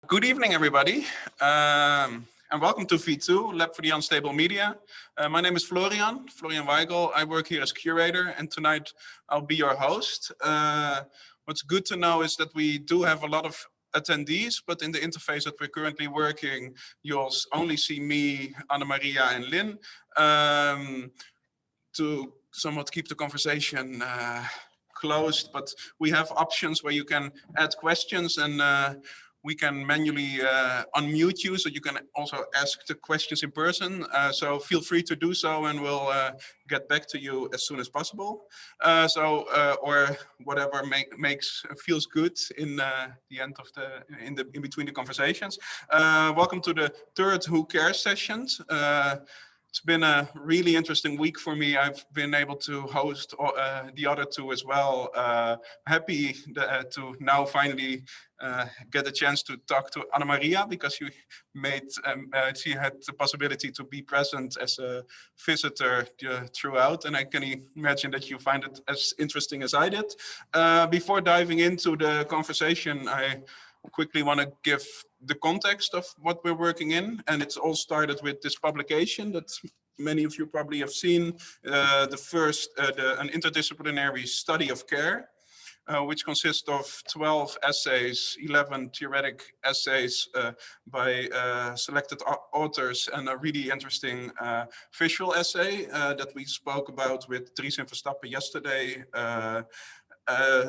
Good evening, everybody, and welcome to V2, Lab for the Unstable Media. My name is Florian Weigl. I work here as curator, and tonight I'll be your host. What's good to know is that we do have a lot of attendees, but in the interface that we're currently working, you'll only see me, Anamaria, and Lynn, to somewhat keep the conversation closed, but we have options where you can add questions and we can manually unmute you, so you can also ask the questions in person. So feel free to do so, and we'll get back to you as soon as possible. Or whatever feels good in the end of in between the conversations. Welcome to the third Who Cares sessions. It's been a really interesting week for me. I've been able to host the other two as well. Happy to now finally get a chance to talk to Anamaria, because she had the possibility to be present as a visitor throughout, and I can imagine that you find it as interesting as I did. Before diving into the conversation, I quickly want to give the context of what we're working in, and it's all started with this publication that many of you probably have seen, an interdisciplinary study of care, which consists of 12 essays, 11 theoretic essays by selected authors, and a really interesting visual essay that we spoke about with Dries in Verstappen yesterday.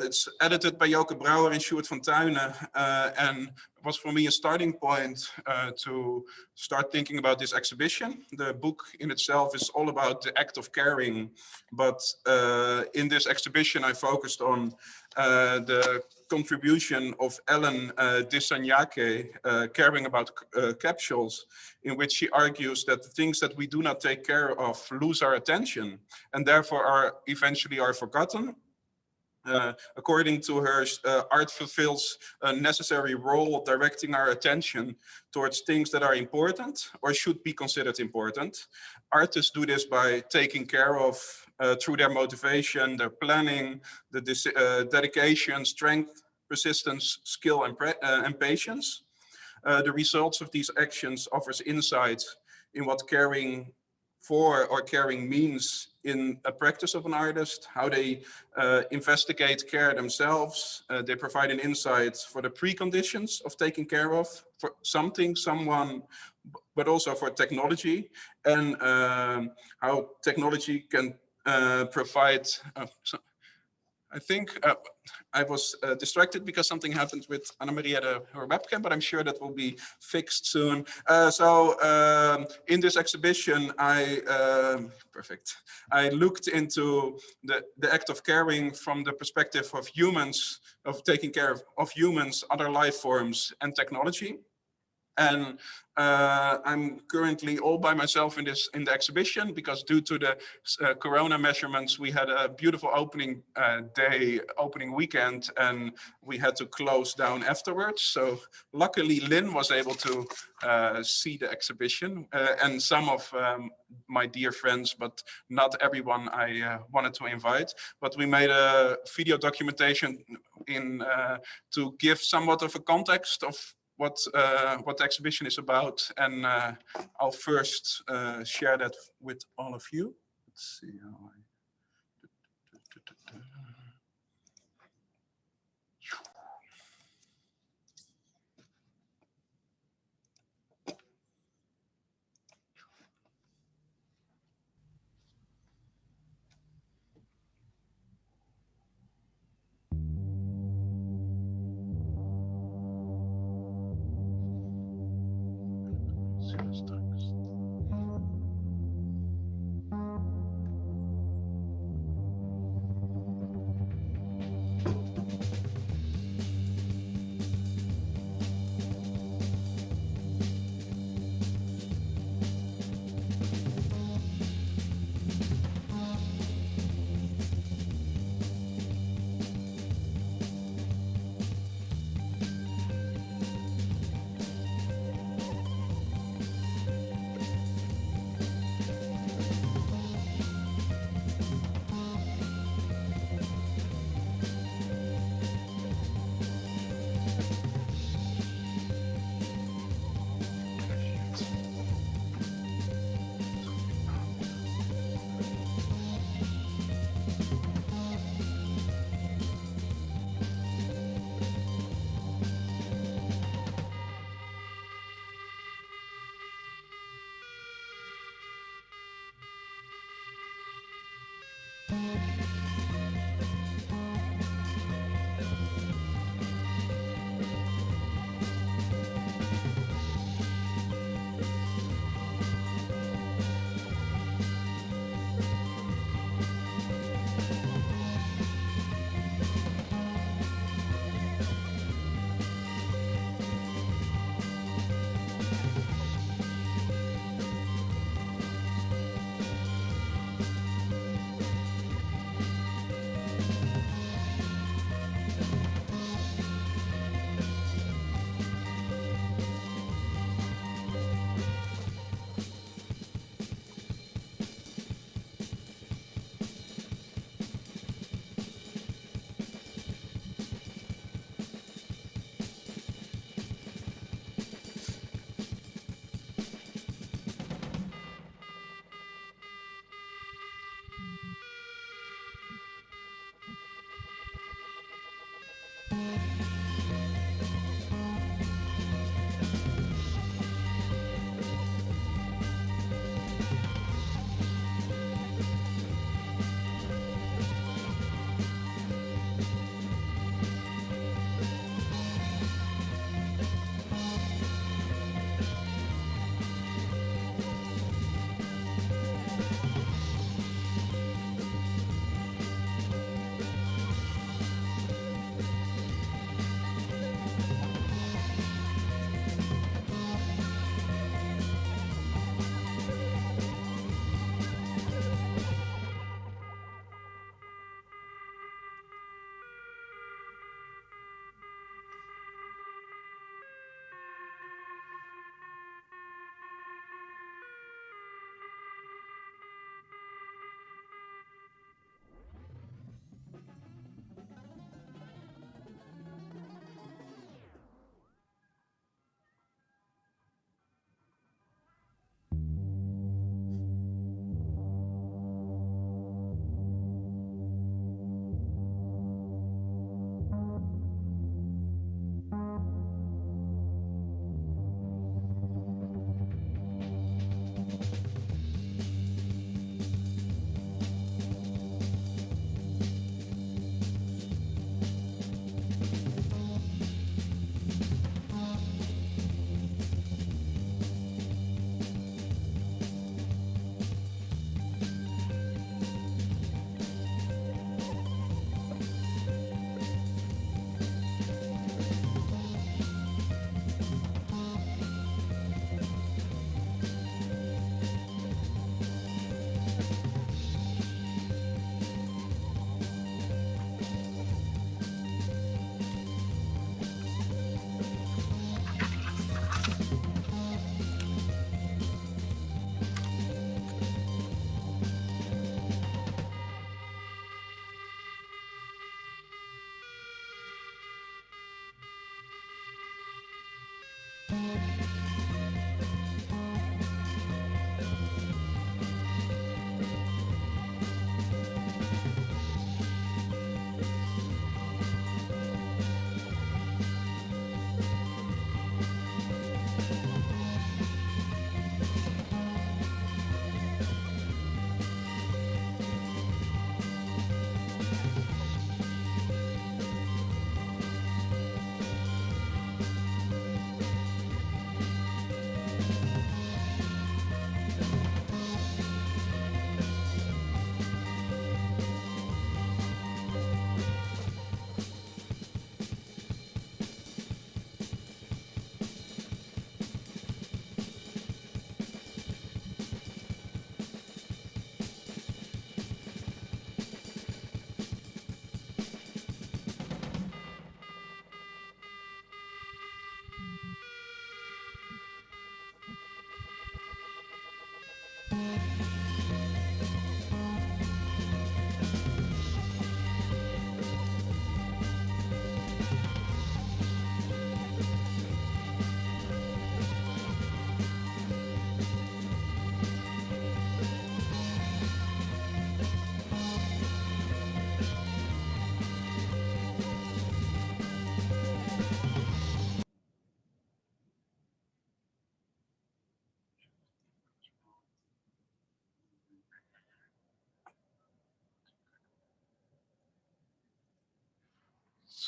It's edited by Joke Brouwer and Sjoerd van Tuyne, and it was for me a starting point to start thinking about this exhibition. The book in itself is all about the act of caring, but in this exhibition I focused on the contribution of Ellen Dissanayake, Caring About Capsules, in which she argues that the things that we do not take care of lose our attention and therefore eventually are forgotten. According to her, art fulfills a necessary role of directing our attention towards things that are important or should be considered important. Artists do this by taking care of, through their motivation, their planning, the dedication, strength, persistence, skill, and patience. The results of these actions offers insights in what caring for or caring means in a practice of an artist, how they investigate care themselves. They provide an insight for the preconditions of taking care of, for something, someone, but also for technology, and how technology can provide. I think I was distracted because something happened with Anamaria, her webcam, but I'm sure that will be fixed soon. In this exhibition, I looked into the act of caring from the perspective of humans, of taking care of humans, other life forms, and technology. And I'm currently all by myself in the exhibition, because due to the corona measurements, we had a beautiful opening weekend, and we had to close down afterwards. So luckily Lynn was able to see the exhibition, and some of my dear friends, but not everyone I wanted to invite. But we made a video documentation to give somewhat of a context of what the exhibition is about, and I'll first share that with all of you. Let's see how I...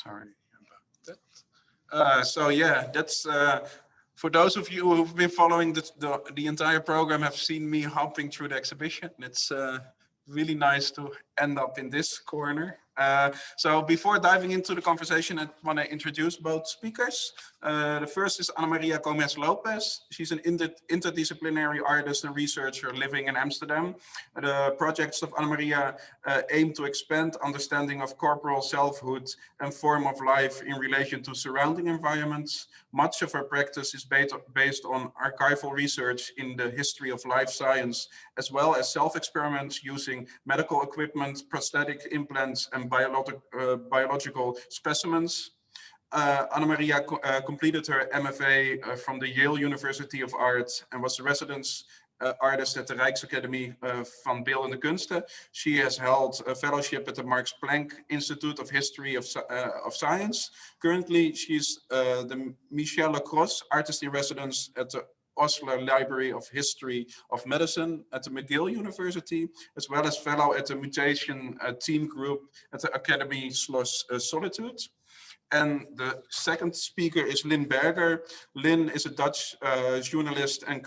Sorry about that. So yeah, that's for those of you who've been following the entire program have seen me hopping through the exhibition. It's really nice to end up in this corner. So before diving into the conversation, I want to introduce both speakers. The first is Anamaria Gomez Lopez. She's an interdisciplinary artist and researcher living in Amsterdam. The projects of Anamaria aim to expand understanding of corporal selfhood and form of life in relation to surrounding environments. Much of her practice is based on archival research in the history of life science, as well as self-experiments using medical equipment, prosthetic implants, and biological specimens. Anamaria completed her MFA from the Yale University of Art and was a residence artist at the Rijksacademie van Beeldende Kunsten. She has held a fellowship at the Max Planck Institute of History of Science. Currently, she's the Michel Lacrosse Artist in Residence at the Osler Library of History of Medicine at the McGill University, as well as fellow at the Mutation Team Group at the Academy Solitude. And the second speaker is Lynne Berger. Lynn is a Dutch journalist and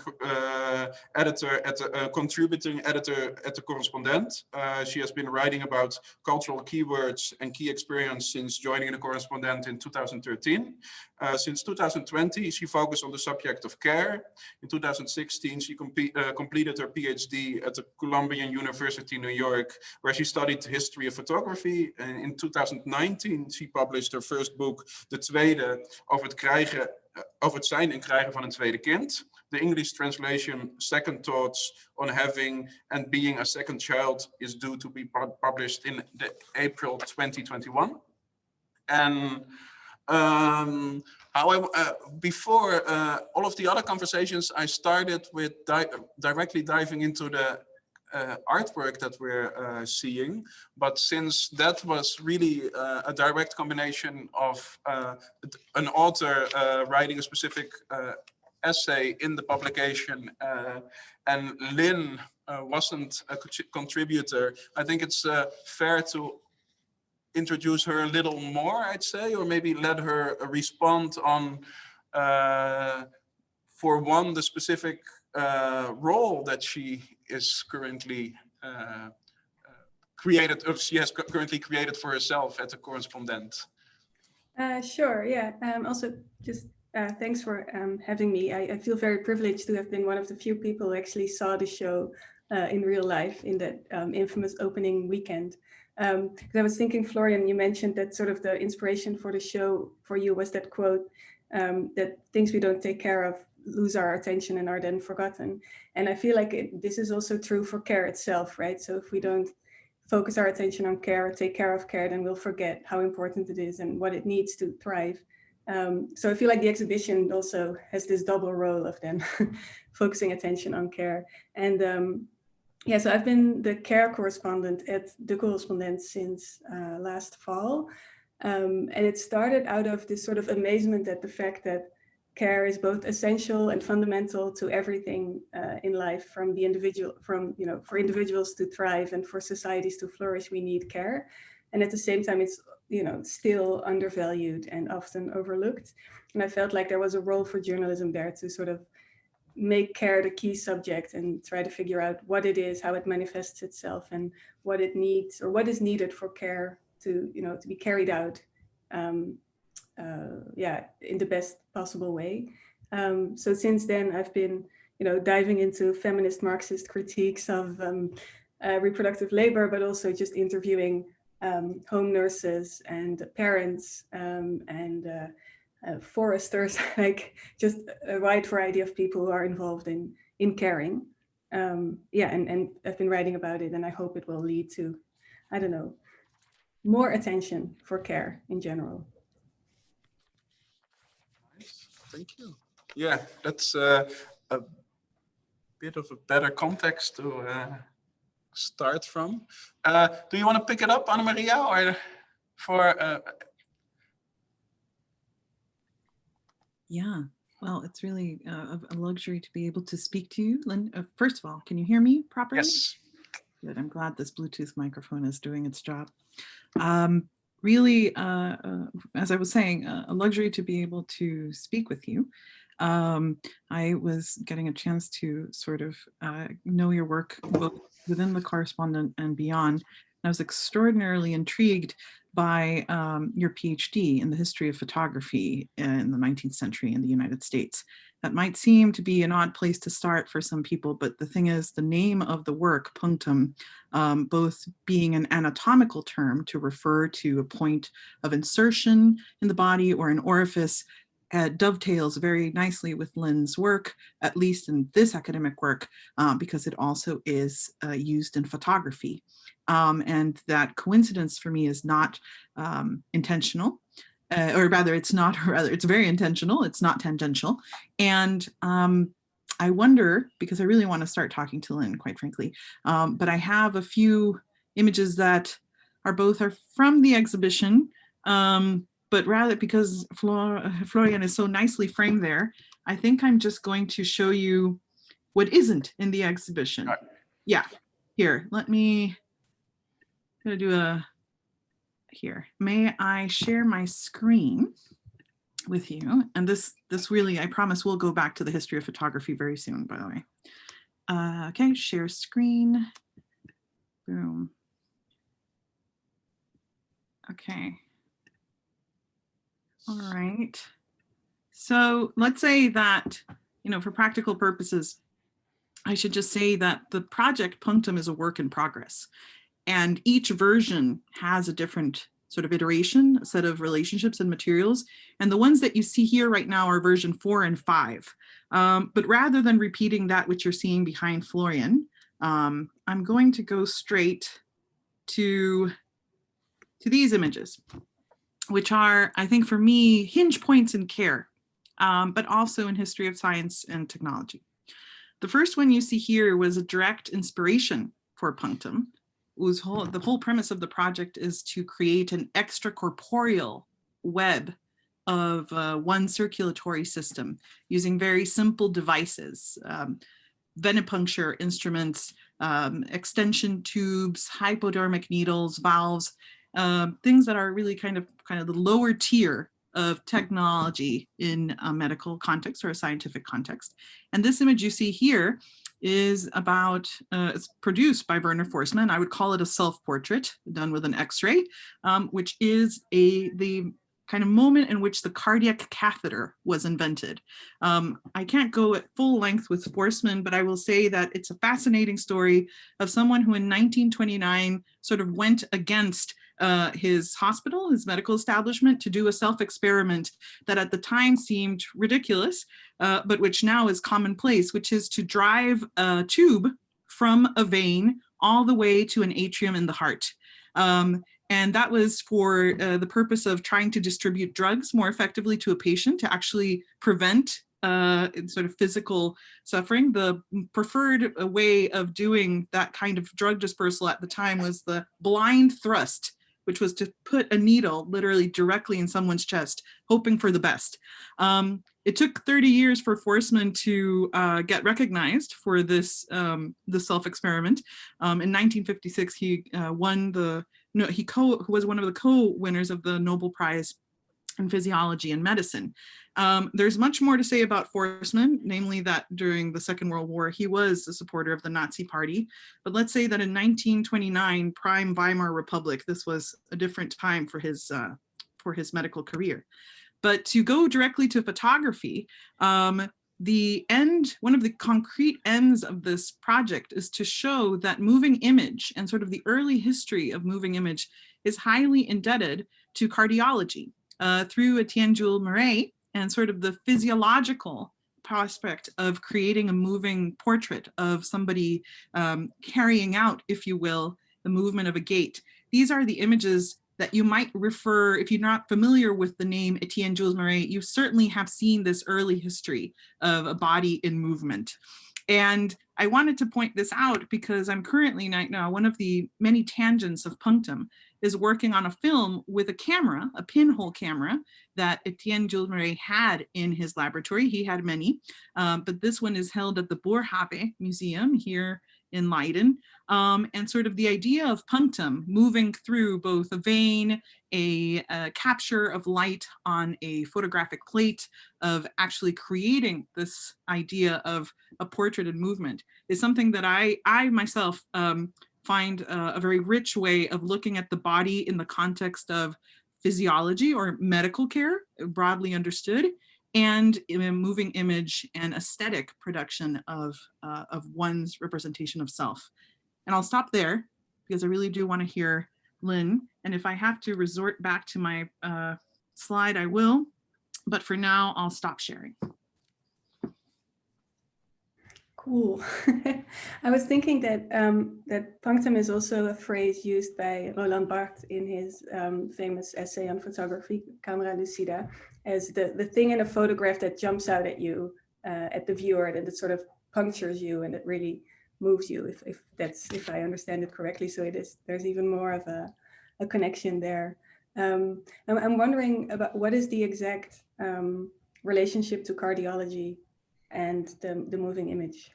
editor at contributing editor at the Correspondent. She has been writing about cultural keywords and key experience since joining the Correspondent in 2013. Since 2020, she focused on the subject of care. In 2016, she completed her PhD at the Columbia University, New York, where she studied the history of photography. And in 2019, she published her first book, De Tweede, over het zijn en krijgen van een tweede kind. The English translation, Second Thoughts on Having and Being a Second Child, is due to be published in April 2021. And before all of the other conversations, I started with directly diving into the artwork that we're seeing. But since that was really a direct combination of an author writing a specific essay in the publication and Lynn wasn't a contributor, I think it's fair to introduce her a little more, I'd say, or maybe let her respond on, for one, the specific role that she is currently created, or she has currently created for herself at the Correspondent. Sure, yeah. Also, just thanks for having me. I feel very privileged to have been one of the few people who actually saw the show in real life in that infamous opening weekend. Because I was thinking, Florian, you mentioned that sort of the inspiration for the show for you was that quote, that things we don't take care of lose our attention and are then forgotten. And I feel like this is also true for care itself, right? So if we don't focus our attention on care, take care of care, then we'll forget how important it is and what it needs to thrive. So I feel like the exhibition also has this double role of then focusing attention on care. And yeah, so I've been the care correspondent at the Correspondent since last fall. And it started out of this sort of amazement at the fact that care is both essential and fundamental to everything in life, from the individual, for individuals to thrive and for societies to flourish, we need care. And at the same time, it's, still undervalued and often overlooked. And I felt like there was a role for journalism there to sort of make care the key subject and try to figure out what it is, how it manifests itself, and what it needs or what is needed for care to, to be carried out. In the best possible way. So since then, I've been, diving into feminist Marxist critiques of reproductive labor, but also just interviewing home nurses and parents and foresters, like just a wide variety of people who are involved in caring. And I've been writing about it, and I hope it will lead to, I don't know, more attention for care in general. Thank you. Yeah, that's a bit of a better context to start from. Do you want to pick it up, Anamaria, or for? Yeah, well, it's really a luxury to be able to speak to you. Lynn, first of all, can you hear me properly? Yes. Good. I'm glad this Bluetooth microphone is doing its job. really, as I was saying, a luxury to be able to speak with you. I was getting a chance to sort of know your work both within the correspondent and beyond. I was extraordinarily intrigued by your PhD in the history of photography in the 19th century in the United States. That might seem to be an odd place to start for some people, but the thing is, the name of the work, punctum, both being an anatomical term to refer to a point of insertion in the body or an orifice, dovetails very nicely with Lynn's work, at least in this academic work, because it also is used in photography. And that coincidence for me is not intentional. Or rather, it's very intentional. It's not tangential. And I wonder, because I really want to start talking to Lynn, quite frankly, but I have a few images that are from the exhibition, but rather because Florian is so nicely framed there, I think I'm just going to show you what isn't in the exhibition. Right. Yeah, here, let me do here. May I share my screen with you? And this really, I promise we'll go back to the history of photography very soon, by the way. Okay, share screen. Boom. Okay. All right. So let's say that, for practical purposes, I should just say that the project Punctum is a work in progress. And each version has a different sort of iteration, a set of relationships and materials. And the ones that you see here right now are version 4 and 5. But rather than repeating that which you're seeing behind Florian, I'm going to go straight to these images, which are, I think for me, hinge points in care, but also in history of science and technology. The first one you see here was a direct inspiration for Punctum. The whole premise of the project is to create an extracorporeal web of one circulatory system using very simple devices, venipuncture instruments, extension tubes, hypodermic needles, valves, things that are really kind of the lower tier of technology in a medical context or a scientific context. And this image you see here is about, it's produced by Werner Forssmann. I would call it a self-portrait done with an X-ray, which is the kind of moment in which the cardiac catheter was invented. I can't go at full length with Forssmann, but I will say that it's a fascinating story of someone who in 1929 sort of went against his hospital, his medical establishment, to do a self-experiment that at the time seemed ridiculous, but which now is commonplace, which is to drive a tube from a vein all the way to an atrium in the heart. And that was for the purpose of trying to distribute drugs more effectively to a patient to actually prevent sort of physical suffering. The preferred way of doing that kind of drug dispersal at the time was the blind thrust, which was to put a needle literally directly in someone's chest, hoping for the best. It took 30 years for Forssmann to get recognized for this self-experiment. In 1956, he was one of the co-winners of the Nobel Prize in Physiology and Medicine. There's much more to say about Forssmann, namely that during the Second World War, he was a supporter of the Nazi Party. But let's say that in 1929, prime Weimar Republic, this was a different time for his medical career. But to go directly to photography, one of the concrete ends of this project is to show that moving image and sort of the early history of moving image is highly indebted to cardiology. Through Etienne Jules Murray and sort of the physiological prospect of creating a moving portrait of somebody carrying out, if you will, the movement of a gait. These are the images that you might refer, if you're not familiar with the name Etienne Jules Murray, you certainly have seen this early history of a body in movement. And I wanted to point this out because I'm currently now, one of the many tangents of Punctum is working on a film with a camera, a pinhole camera that Etienne Jules Murray had in his laboratory. He had many, but this one is held at the Boerhaave Museum here in Leiden. And sort of the idea of punctum moving through both a vein, a capture of light on a photographic plate, of actually creating this idea of a portrait in movement is something that I myself find a very rich way of looking at the body in the context of physiology or medical care, broadly understood, and in moving image and aesthetic production of one's representation of self. And I'll stop there because I really do want to hear Lynn. And if I have to resort back to my slide, I will. But for now, I'll stop sharing. Cool. I was thinking that that punctum is also a phrase used by Roland Barthes in his famous essay on photography, Camera Lucida, as the thing in a photograph that jumps out at you, at the viewer, and it sort of punctures you and it really moves you, if I understand it correctly. So there's even more of a connection there. I'm wondering about what is the exact relationship to cardiology and the moving image.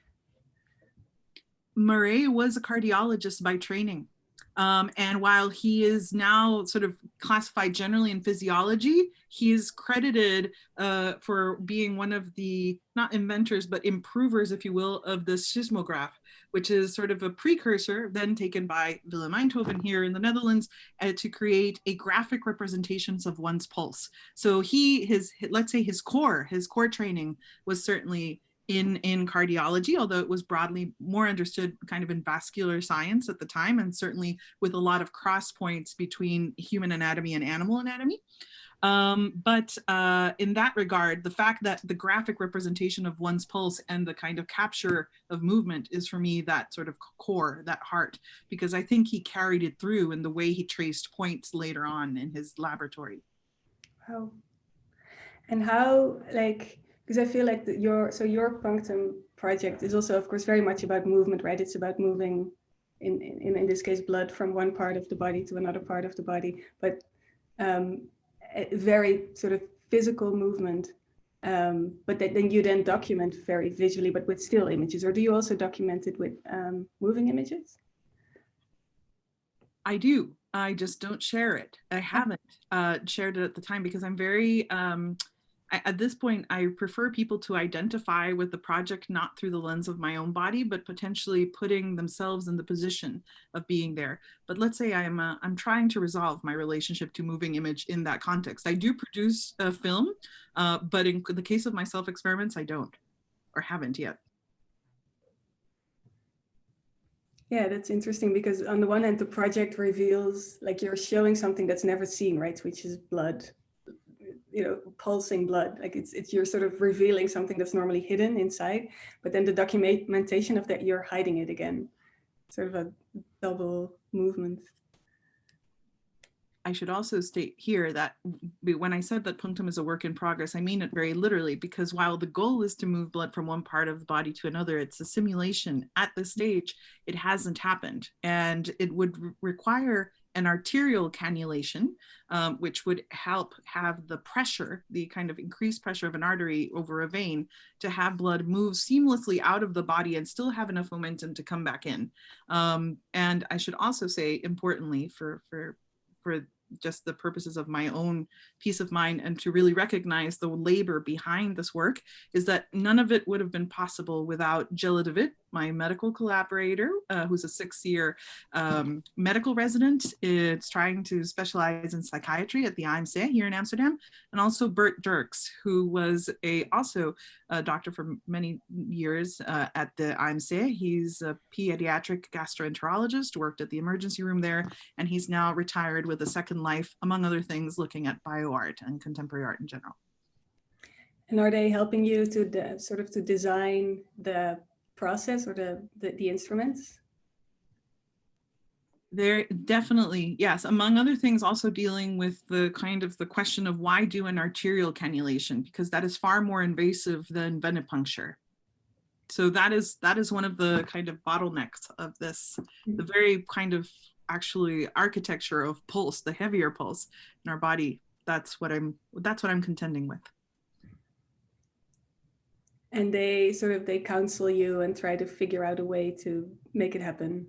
Murray was a cardiologist by training. And while he is now sort of classified generally in physiology, he is credited for being one of the, not inventors, but improvers, if you will, of the seismograph, which is sort of a precursor then taken by Willem Einthoven here in the Netherlands to create a graphic representations of one's pulse. So let's say his core training was certainly in cardiology, although it was broadly more understood kind of in vascular science at the time, and certainly with a lot of cross points between human anatomy and animal anatomy. But in that regard, the fact that the graphic representation of one's pulse and the kind of capture of movement is for me that sort of core, that heart, because I think he carried it through in the way he traced points later on in his laboratory. Wow. And how, like, because I feel like your punctum project is also, of course, very much about movement, right? It's about moving, in this case, blood from one part of the body to another part of the body, but a very sort of physical movement. But then you document very visually, but with still images. Or do you also document it with moving images? I do. I just don't share it. I haven't shared it at the time because I'm very, at this point, I prefer people to identify with the project not through the lens of my own body, but potentially putting themselves in the position of being there. But let's say I'm trying to resolve my relationship to moving image in that context. I do produce a film, but in the case of my self-experiments, I don't, or haven't yet. Yeah, that's interesting because on the one hand, the project reveals, like, you're showing something that's never seen, right? Which is blood, pulsing blood. Like you're sort of revealing something that's normally hidden inside, but then the documentation of that, you're hiding it again. Sort of a double movement. I should also state here that when I said that punctum is a work in progress, I mean it very literally, because while the goal is to move blood from one part of the body to another, it's a simulation. At this stage, it hasn't happened, and it would require an arterial cannulation, which would help have the pressure, the kind of increased pressure of an artery over a vein, to have blood move seamlessly out of the body and still have enough momentum to come back in. And I should also say, importantly, for just the purposes of my own peace of mind and to really recognize the labor behind this work, is that none of it would have been possible without Jelle de Wit, my medical collaborator, who's a 6-year medical resident. It's trying to specialize in psychiatry at the AMC here in Amsterdam, and also Bert Dirks, who was also a doctor for many years at the AMC. He's a pediatric gastroenterologist, worked at the emergency room there, and he's now retired with a second life, among other things, looking at bioart and contemporary art in general. And are they helping you to sort of to design the process or the instruments? They're definitely, yes, among other things, also dealing with the kind of the question of why do an arterial cannulation, because that is far more invasive than venipuncture. So that is one of the kind of bottlenecks of this, the very kind of actually architecture of pulse, the heavier pulse in our body. That's what I'm contending with. and they counsel you and try to figure out a way to make it happen.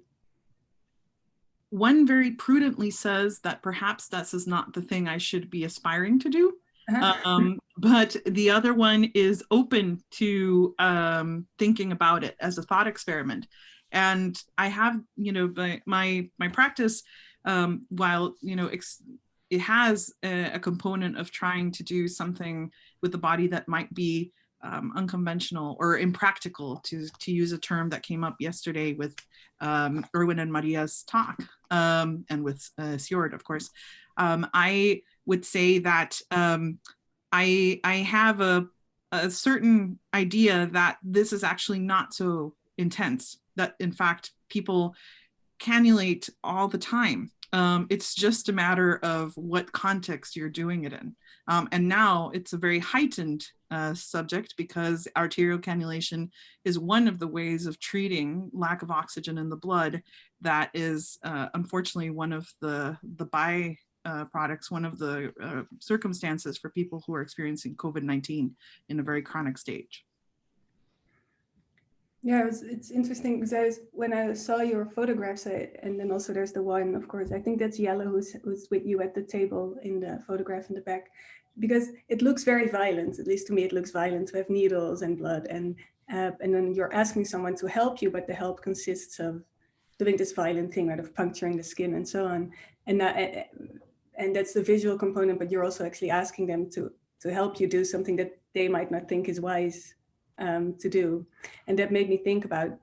One very prudently says that perhaps this is not the thing I should be aspiring to do. But the other one is open to thinking about it as a thought experiment. And I have, my practice, while, it has a component of trying to do something with the body that might be unconventional or impractical, to use a term that came up yesterday with Erwin and Maria's talk, and with Sjord, of course. I would say that I have a certain idea that this is actually not so intense, that in fact people cannulate all the time. It's just a matter of what context you're doing it in. And now it's a very heightened subject, because arterial cannulation is one of the ways of treating lack of oxygen in the blood that is unfortunately one of the byproducts, one of the circumstances for people who are experiencing COVID-19 in a very chronic stage. Yeah, it's interesting because when I saw your photographs, and then also there's the one, of course, I think that's Yellow who's with you at the table in the photograph in the back, because it looks very violent. At least to me, it looks violent. We have needles and blood, and then you're asking someone to help you, but the help consists of doing this violent thing, right, of puncturing the skin and so on, and that's the visual component. But you're also actually asking them to help you do something that they might not think is wise to do. And that made me think about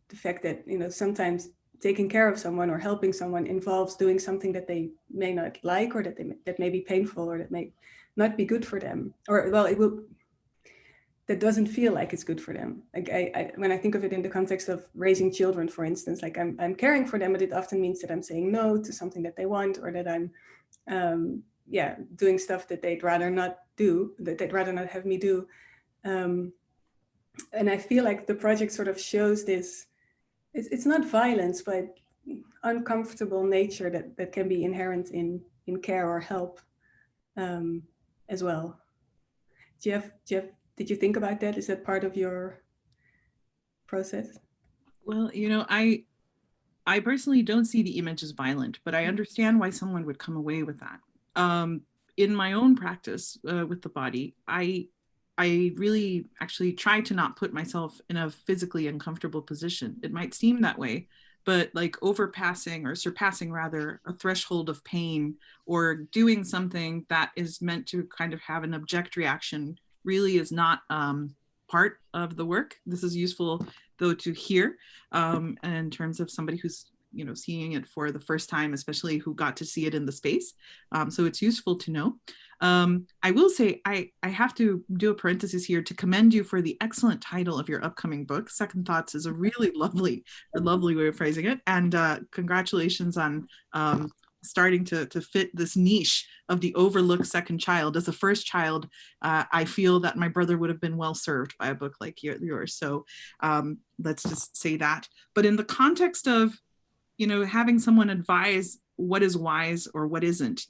the fact that, sometimes taking care of someone or helping someone involves doing something that they may not like, or that may be painful, or that may not be good for them, or that doesn't feel like it's good for them. Like when I think of it in the context of raising children, for instance, like I'm caring for them, but it often means that I'm saying no to something that they want, or that I'm doing stuff that they'd rather not do, that they'd rather not have me do. And I feel like the project sort of shows this, it's not violence, but uncomfortable nature that can be inherent in care or help as well. Jeff, did you think about that? Is that part of your process? Well, I personally don't see the image as violent, but I understand why someone would come away with that. In my own practice with the body, I really actually try to not put myself in a physically uncomfortable position. It might seem that way, but like overpassing or surpassing rather a threshold of pain, or doing something that is meant to kind of have an object reaction, really is not part of the work. This is useful though to hear in terms of somebody who's seeing it for the first time, especially who got to see it in the space. So it's useful to know. I will say, I have to do a parenthesis here to commend you for the excellent title of your upcoming book. Second Thoughts is a really lovely way of phrasing it. And congratulations on starting to fit this niche of the overlooked second child. As a first child, I feel that my brother would have been well served by a book like yours. So let's just say that. But in the context of having someone advise what is wise or what isn't,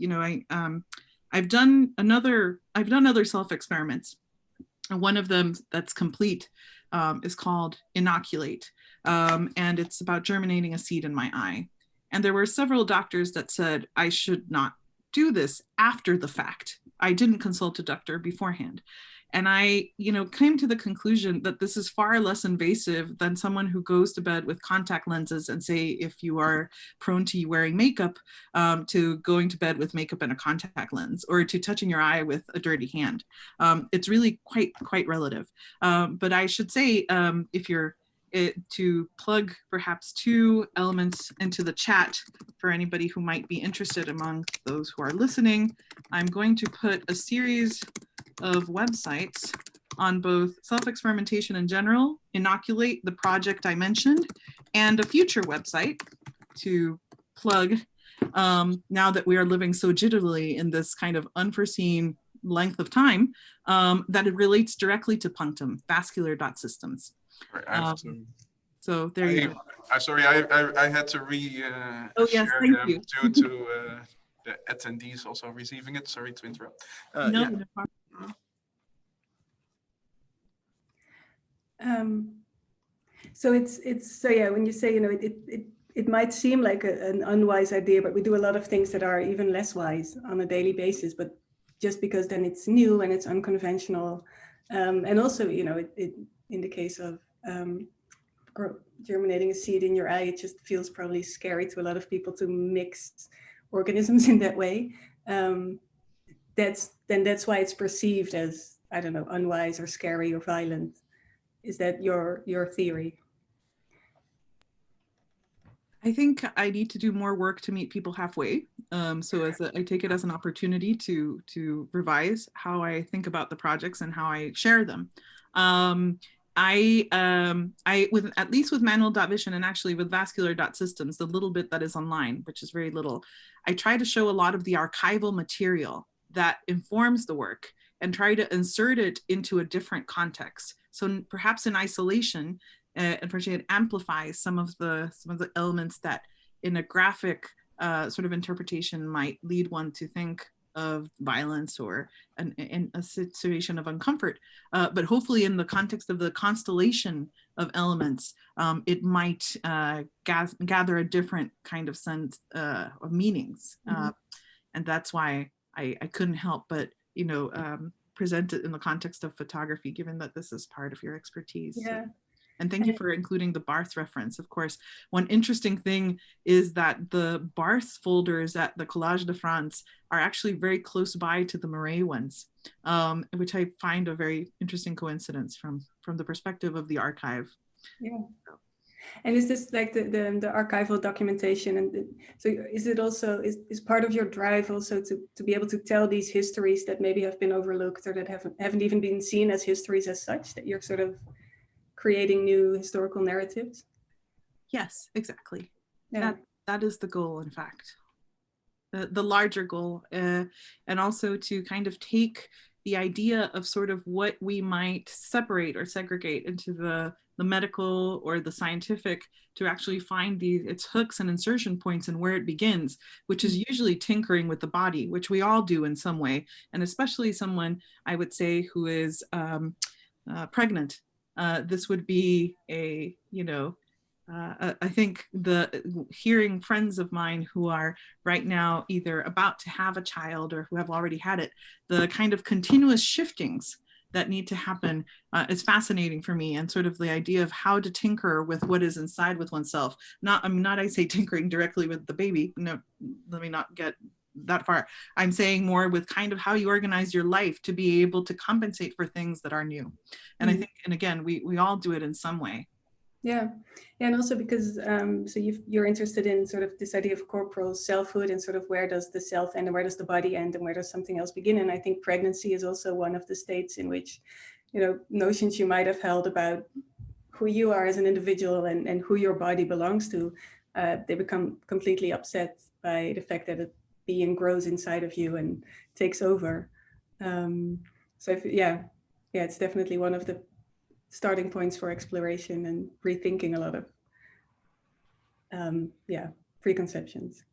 I've done other self-experiments. And one of them that's complete is called Inoculate. And it's about germinating a seed in my eye. And there were several doctors that said I should not do this after the fact. I didn't consult a doctor beforehand. And I, came to the conclusion that this is far less invasive than someone who goes to bed with contact lenses, and say, if you are prone to wearing makeup, to going to bed with makeup and a contact lens, or to touching your eye with a dirty hand. It's really quite relative. But I should say, if you're to plug perhaps two elements into the chat for anybody who might be interested among those who are listening, I'm going to put a series of websites on both self-experimentation in general, Inoculate, the project I mentioned, and a future website to plug now that we are living so jittily in this kind of unforeseen length of time, that it relates directly to punctum, vascular.systems. So there you go. I'm sorry, I had to oh yes, thank you. due to the attendees also receiving it. Sorry to interrupt. No problem. So so yeah, when you say, you know, it might seem like an unwise idea, but we do a lot of things that are even less wise on a daily basis, but just because then it's new and it's unconventional. And also, you know, it in the case of germinating a seed in your eye, it just feels probably scary to a lot of people to mix organisms in that way. That's why it's perceived as, I don't know, unwise or scary or violent. Is that your theory? I think I need to do more work to meet people halfway. So I take it as an opportunity to revise how I think about the projects and how I share them. With at least with manual.vision and actually with vascular.systems, the little bit that is online, which is very little, I try to show a lot of the archival material that informs the work and try to insert it into a different context. So perhaps in isolation, unfortunately, it amplifies some of the elements that in a graphic sort of interpretation might lead one to think of violence or in a situation of uncomfort. But hopefully in the context of the constellation of elements, it might gather a different kind of sense of meanings. Mm-hmm. And that's why I couldn't help but, you know, present it in the context of photography, given that this is part of your expertise. Yeah. So. And thank you for including the Barth reference. Of course, one interesting thing is that the Barth folders at the Collage de France are actually very close by to the Marais ones, which I find a very interesting coincidence from the perspective of the archive. Yeah. And is this like the archival documentation? And so is it also, is part of your drive also to be able to tell these histories that maybe have been overlooked or that haven't even been seen as histories as such, that you're sort of creating new historical narratives? Yes, exactly. Yeah. That is the goal, in fact, the larger goal, and also to kind of take the idea of sort of what we might separate or segregate into the medical or the scientific to actually find its hooks and insertion points and where it begins, which is usually tinkering with the body, which we all do in some way, and especially someone, I would say, who is pregnant. This would be a, you know, I think hearing friends of mine who are right now either about to have a child or who have already had it, the kind of continuous shiftings that need to happen is fascinating for me, and sort of the idea of how to tinker with what is inside with oneself. I say tinkering directly with the baby. No, let me not get that far. I'm saying more with kind of how you organize your life to be able to compensate for things that are new. And I think, and again, we all do it in some way. Yeah, and also because so you're interested in sort of this idea of corporal selfhood and sort of where does the self end and where does the body end and where does something else begin. And I think pregnancy is also one of the states in which, you know, notions you might have held about who you are as an individual and who your body belongs to, they become completely upset by the fact that a being grows inside of you and takes over. Yeah, it's definitely one of the starting points for exploration and rethinking a lot of preconceptions.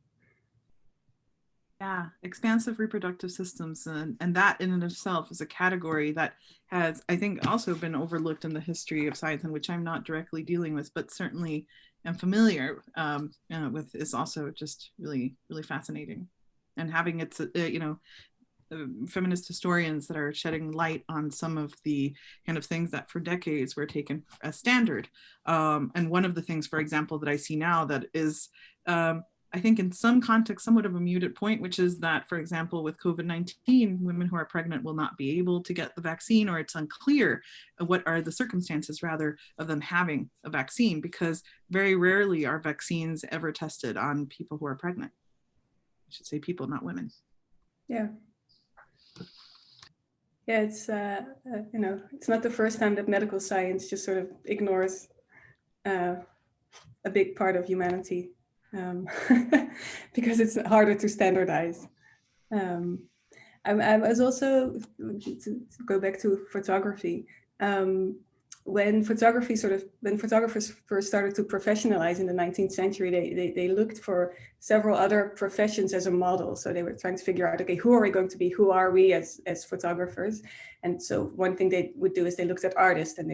Yeah, expansive reproductive systems, and that in and of itself is a category that has, I think, also been overlooked in the history of science, and which I'm not directly dealing with, but certainly am familiar with, is also just really, really fascinating. And having its, you know, feminist historians that are shedding light on some of the kind of things that for decades were taken as standard. And one of the things, for example, that I see now that is, I think in some context, somewhat of a muted point, which is that, for example, with COVID-19, women who are pregnant will not be able to get the vaccine, or it's unclear what are the circumstances, rather, of them having a vaccine, because very rarely are vaccines ever tested on people who are pregnant. I should say people, not women. Yeah. Yeah, it's, you know, it's not the first time that medical science just sort of ignores a big part of humanity. Because it's harder to standardize. I was also, to go back to photography, when photographers first started to professionalize in the 19th century, they looked for several other professions as a model. So they were trying to figure out, okay, who are we going to be? Who are we as photographers? And so one thing they would do is they looked at artists, and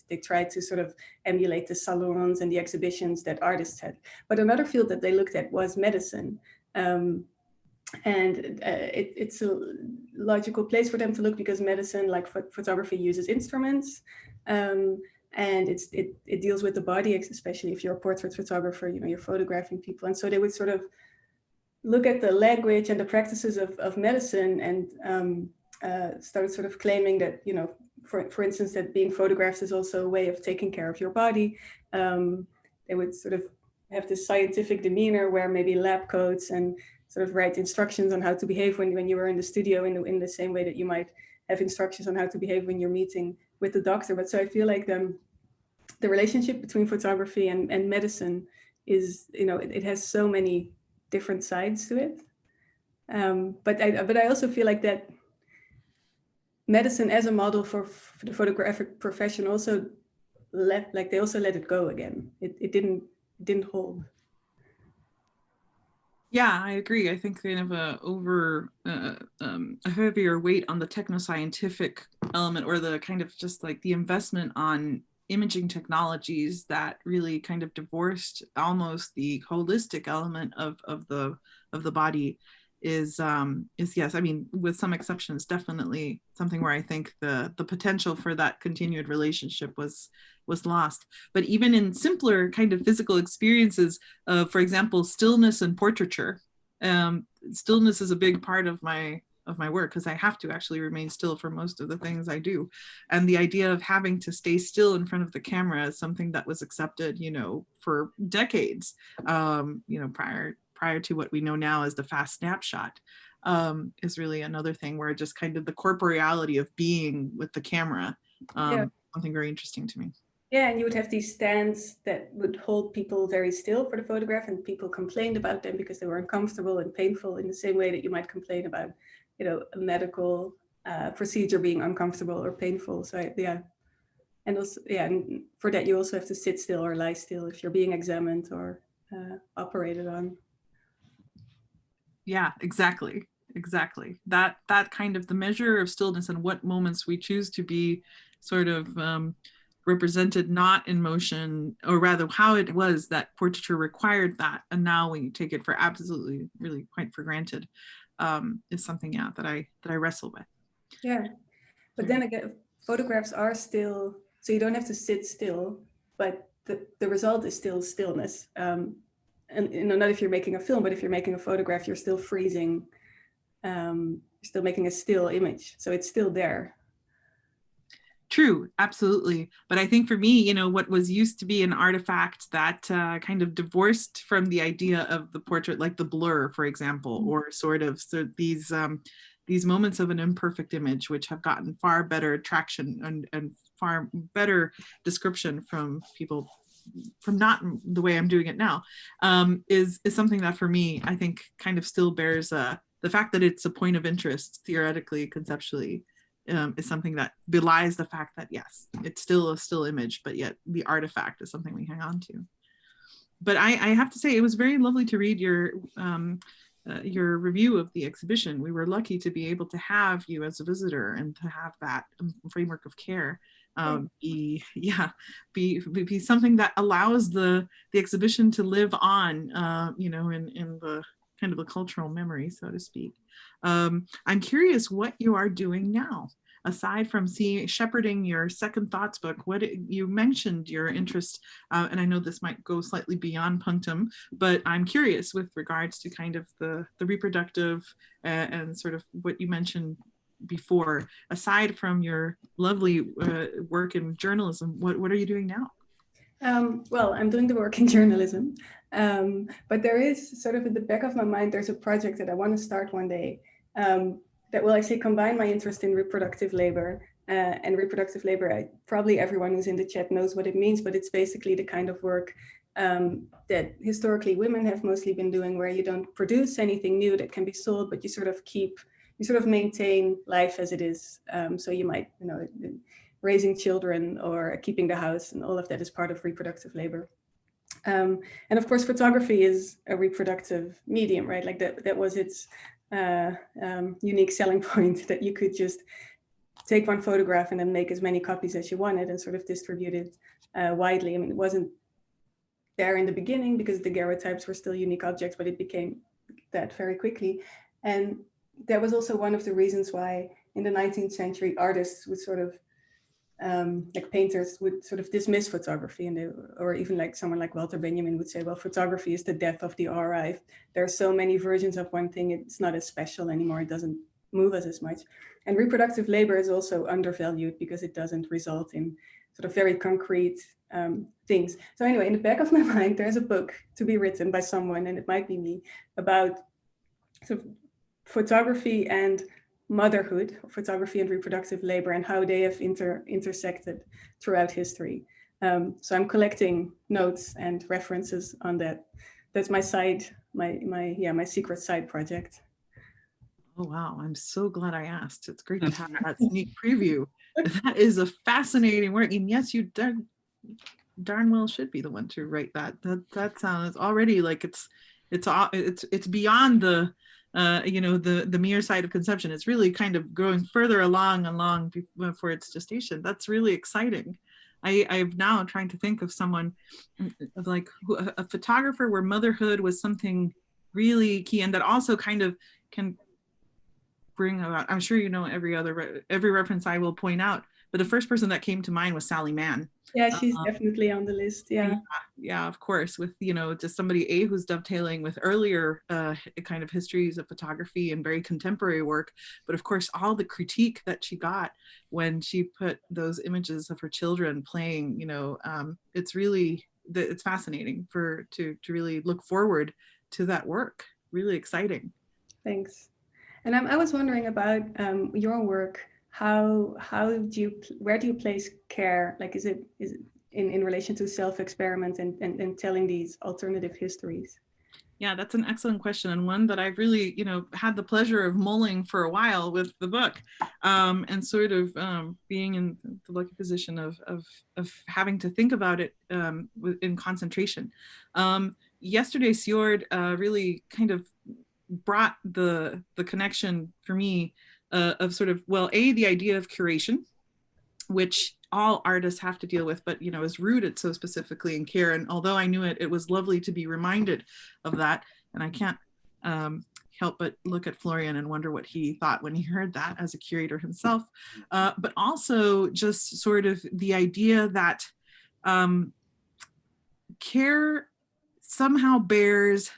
they tried to sort of emulate the salons and the exhibitions that artists had. But another field that they looked at was medicine. It's a logical place for them to look, because medicine, like photography, uses instruments, and it deals with the body, especially if you're a portrait photographer. You know, you're photographing people, and so they would sort of look at the language and the practices of medicine, and started sort of claiming that, you know, for instance, that being photographed is also a way of taking care of your body. They would sort of have this scientific demeanor, wear maybe lab coats, and sort of write instructions on how to behave when you were in the studio, in the same way that you might have instructions on how to behave when you're meeting with the doctor. But so I feel like the relationship between photography and medicine is, you know, it has so many different sides to it. But I also feel like that medicine as a model for the photographic profession also let it go again. It didn't hold. Yeah, I agree. I think kind of a heavier weight on the technoscientific element, or the kind of just like the investment on imaging technologies that really kind of divorced almost the holistic element of the body is yes, I mean, with some exceptions, definitely something where I think the potential for that continued relationship was lost. But even in simpler kind of physical experiences, for example, stillness and portraiture. Stillness is a big part of my work, because I have to actually remain still for most of the things I do. And the idea of having to stay still in front of the camera is something that was accepted, you know, for decades, you know, prior to what we know now as the fast snapshot, is really another thing where just kind of the corporeality of being with the camera, something very interesting to me. Yeah, and you would have these stands that would hold people very still for the photograph, and people complained about them because they were uncomfortable and painful, in the same way that you might complain about, you know, a medical procedure being uncomfortable or painful. So yeah, and also, yeah, and for that you also have to sit still or lie still if you're being examined or operated on. Yeah, exactly. That kind of the measure of stillness, and what moments we choose to be sort of represented not in motion, or rather how it was that portraiture required that, and now we take it for absolutely really quite for granted, is something, yeah, that I wrestle with. Yeah, but then again, photographs are still, so you don't have to sit still, but the result is still stillness. And you know, not if you're making a film, but if you're making a photograph, you're still freezing, you're still making a still image, so it's still there. True, absolutely. But I think for me, you know, what was used to be an artifact that kind of divorced from the idea of the portrait, like the blur, for example, or sort of these moments of an imperfect image, which have gotten far better traction and far better description from people, from not the way I'm doing it now, is something that for me, I think kind of still bears the fact that it's a point of interest, theoretically, conceptually, is something that belies the fact that, yes, it's still a still image, but yet the artifact is something we hang on to. But I have to say, it was very lovely to read your review of the exhibition. We were lucky to be able to have you as a visitor and to have that framework of care be something that allows the exhibition to live on, you know, in the kind of a cultural memory, so to speak. I'm curious what you are doing now, aside from shepherding your Second Thoughts book. You mentioned your interest, and I know this might go slightly beyond punctum, but I'm curious with regards to kind of the reproductive and sort of what you mentioned before. Aside from your lovely work in journalism, what are you doing now? Well, I'm doing the work in journalism, but there is sort of in the back of my mind, there's a project that I want to start one day that will actually combine my interest in reproductive labor. And reproductive labor, probably everyone who's in the chat knows what it means, but it's basically the kind of work that historically women have mostly been doing, where you don't produce anything new that can be sold, but you sort of maintain life as it is. So you might, you know, raising children or keeping the house, and all of that is part of reproductive labor. And of course, photography is a reproductive medium, right? Like that was its unique selling point, that you could just take one photograph and then make as many copies as you wanted and sort of distribute it widely. I mean, it wasn't there in the beginning because the daguerreotypes were still unique objects, but it became that very quickly. And that was also one of the reasons why in the 19th century artists would sort of, like painters would sort of dismiss photography, and or even like someone like Walter Benjamin would say, well, photography is the death of the art. There are so many versions of one thing, it's not as special anymore, it doesn't move us as much. And reproductive labor is also undervalued because it doesn't result in sort of very concrete things. So anyway, in the back of my mind, there's a book to be written by someone, and it might be me, about sort of photography and motherhood, photography and reproductive labor, and how they have intersected throughout history. So I'm collecting notes and references on that. That's my side, my secret side project. Oh, wow. I'm so glad I asked. It's great to have that sneak preview. That is a fascinating work. And yes, you darn well should be the one to write that. That sounds already like it's beyond the the mere side of conception. It's really kind of growing further along before its gestation. That's really exciting. I'm now trying to think of someone of like a photographer where motherhood was something really key, and that also kind of can bring about, I'm sure you know every reference I will point out, but the first person that came to mind was Sally Mann. Yeah, she's definitely on the list. Yeah, of course, with just somebody who's dovetailing with earlier kind of histories of photography and very contemporary work, but of course all the critique that she got when she put those images of her children playing, it's fascinating to really look forward to that work. Really exciting. Thanks. And I was wondering about your work. Where do you place care? Like, is it in relation to self-experiment and telling these alternative histories? Yeah, that's an excellent question, and one that I've really, had the pleasure of mulling for a while with the book, and sort of being in the lucky position of having to think about it in concentration. Yesterday, Sjord really kind of brought the connection for me of sort of, well, the idea of curation, which all artists have to deal with, but is rooted so specifically in care. And although I knew it was lovely to be reminded of that. And I can't help but look at Florian and wonder what he thought when he heard that as a curator himself. But also just sort of the idea that care somehow bears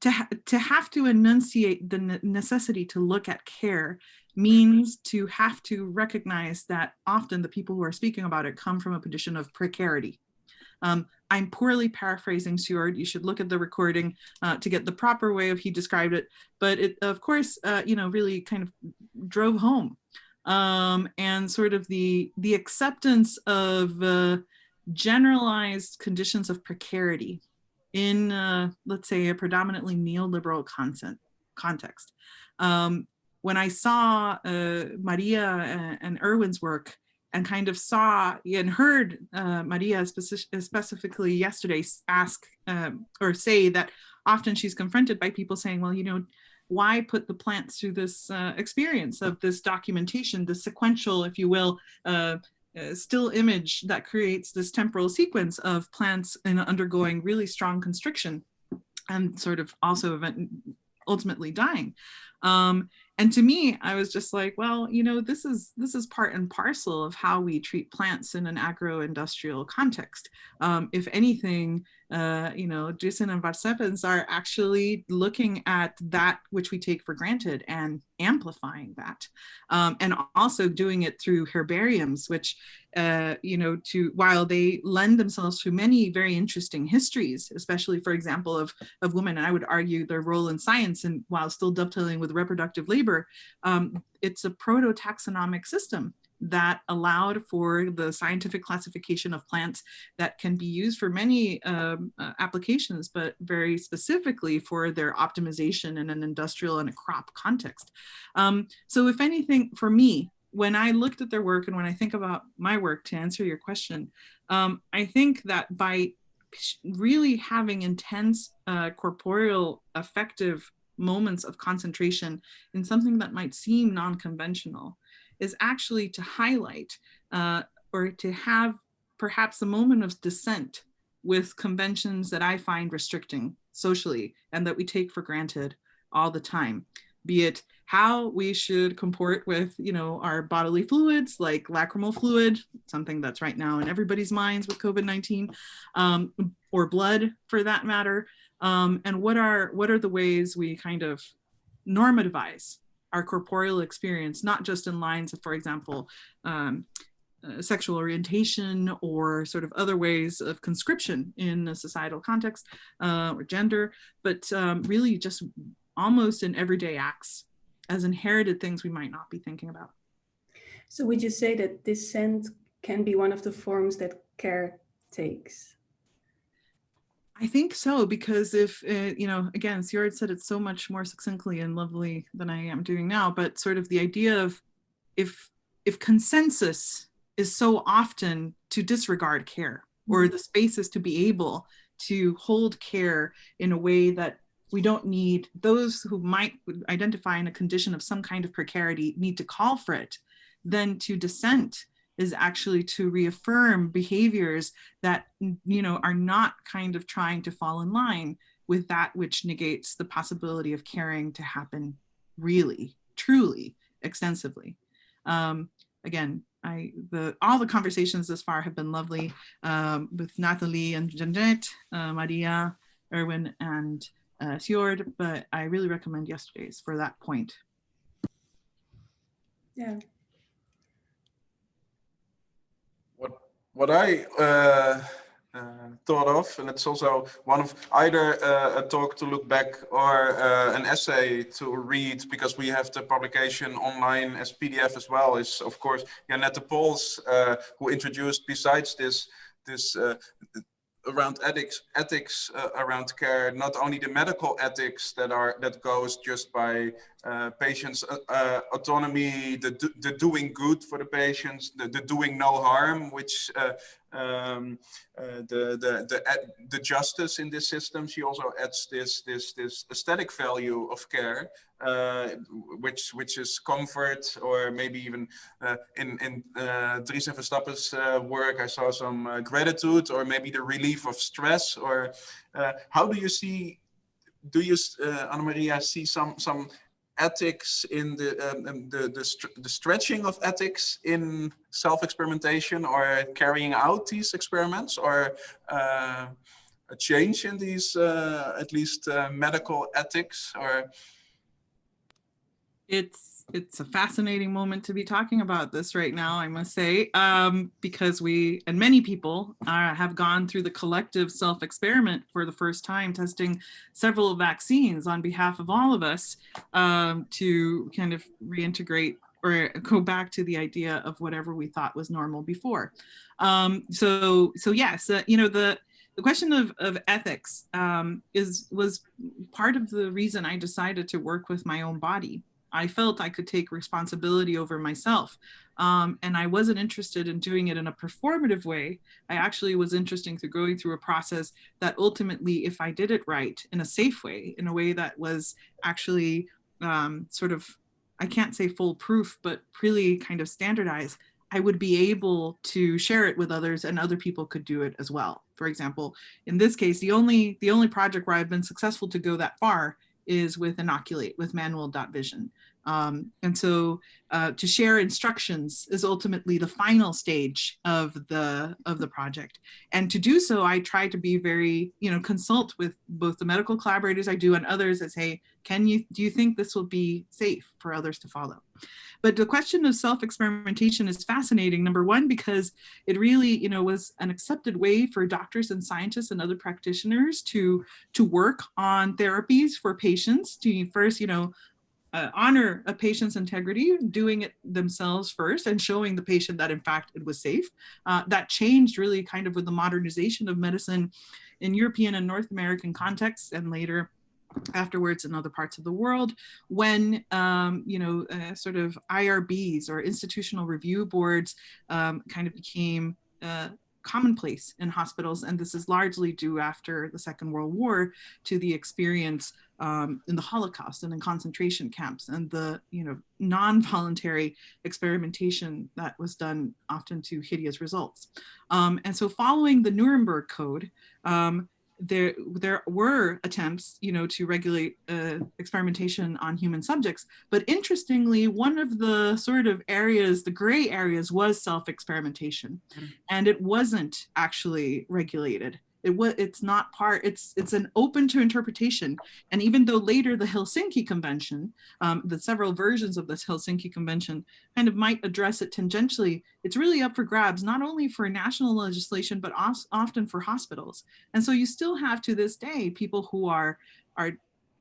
to have to enunciate the necessity to look at care means to have to recognize that often the people who are speaking about it come from a position of precarity. I'm poorly paraphrasing Sjord. You should look at the recording to get the proper way of he described it. But it, of course, really kind of drove home and sort of the acceptance of generalized conditions of precarity in, let's say, a predominantly neoliberal context. When I saw Maria and Erwin's work and kind of saw and heard Maria specifically yesterday ask or say that often she's confronted by people saying, well, why put the plants through this experience of this documentation, the sequential, if you will, still image that creates this temporal sequence of plants undergoing really strong constriction and sort of also ultimately dying. And to me, I was just like, well, this is part and parcel of how we treat plants in an agro-industrial context. If anything, Jason and Varsepens are actually looking at that which we take for granted and amplifying that, and also doing it through herbariums, which, while they lend themselves to many very interesting histories, especially, for example, of women, and I would argue their role in science, and while still dovetailing with reproductive labor, it's a proto-taxonomic system that allowed for the scientific classification of plants that can be used for many applications, but very specifically for their optimization in an industrial and a crop context. So if anything, for me, when I looked at their work and when I think about my work, to answer your question, I think that by really having intense corporeal affective moments of concentration in something that might seem non-conventional is actually to highlight or to have perhaps a moment of dissent with conventions that I find restricting socially and that we take for granted all the time, be it how we should comport with, you know, our bodily fluids like lacrimal fluid, something that's right now in everybody's minds with COVID-19, or blood for that matter. And what are the ways we kind of normativize our corporeal experience, not just in lines of, for example, sexual orientation or sort of other ways of conscription in a societal context or gender, but really just almost in everyday acts as inherited things we might not be thinking about. So would you say that dissent can be one of the forms that care takes? I think so, because if, you know, again, Sjord said it so much more succinctly and lovely than I am doing now, but sort of the idea of if consensus is so often to disregard care, or the spaces to be able to hold care in a way that we don't need, those who might identify in a condition of some kind of precarity need to call for it, then to dissent is actually to reaffirm behaviors that, you know, are not kind of trying to fall in line with that which negates the possibility of caring to happen really, truly, extensively. Again, all the conversations this far have been lovely with Nathalie and Jeanette, Maria, Erwin, and Sjord, but I really recommend yesterday's for that point. Yeah. What I thought of, and it's also one of either a talk to look back or an essay to read, because we have the publication online as PDF as well, is of course Janette Pols, who introduced, besides this around ethics around care, not only the medical ethics that goes just by patients' autonomy, the doing good for the patients, the doing no harm, which the justice in this system. She also adds this aesthetic value of care, which is comfort, or maybe even in Dries en Verstappen's work, I saw some gratitude, or maybe the relief of stress. Or how do you see? Do you, Anamaria, see some ethics in the stretching of ethics in self-experimentation, or carrying out these experiments, or a change in these at least medical ethics? Or it's a fascinating moment to be talking about this right now, I must say, because we and many people have gone through the collective self-experiment for the first time, testing several vaccines on behalf of all of us to kind of reintegrate or go back to the idea of whatever we thought was normal before. So yes, you know, the question of ethics was part of the reason I decided to work with my own body. I felt I could take responsibility over myself. And I wasn't interested in doing it in a performative way. I actually was interested in going through a process that ultimately, if I did it right, in a safe way, in a way that was actually sort of, I can't say foolproof, but really kind of standardized, I would be able to share it with others, and other people could do it as well. For example, in this case, the only project where I've been successful to go that far is with Inoculate, with Manual.vision. And so to share instructions is ultimately the final stage of the project. And to do so, I try to be very, you know, consult with both the medical collaborators I do and others that say, do you think this will be safe for others to follow? But the question of self-experimentation is fascinating, number one, because it really, you know, was an accepted way for doctors and scientists and other practitioners to work on therapies for patients, to first, you know, honor a patient's integrity, doing it themselves first and showing the patient that in fact it was safe. That changed really kind of with the modernization of medicine in European and North American contexts, and later afterwards in other parts of the world, when sort of IRBs or institutional review boards kind of became commonplace in hospitals. And this is largely due after the Second World War to the experience in the Holocaust and in concentration camps, and the non-voluntary experimentation that was done often to hideous results. And so following the Nuremberg Code, there were attempts, to regulate experimentation on human subjects. But interestingly, one of the sort of areas, the gray areas, was self-experimentation, and it wasn't actually regulated. It's not part, it's an open to interpretation. And even though later the Helsinki Convention, the several versions of this Helsinki Convention kind of might address it tangentially, it's really up for grabs, not only for national legislation, but often for hospitals. And so you still have to this day people who are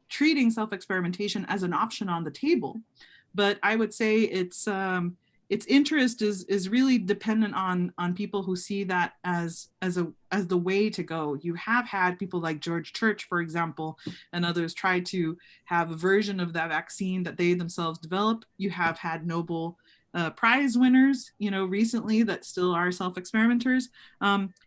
treating self-experimentation as an option on the table. But I would say its interest is really dependent on people who see that as the way to go. You have had people like George Church, for example, and others try to have a version of that vaccine that they themselves develop. You have had Nobel Prize winners, recently that still are self-experimenters.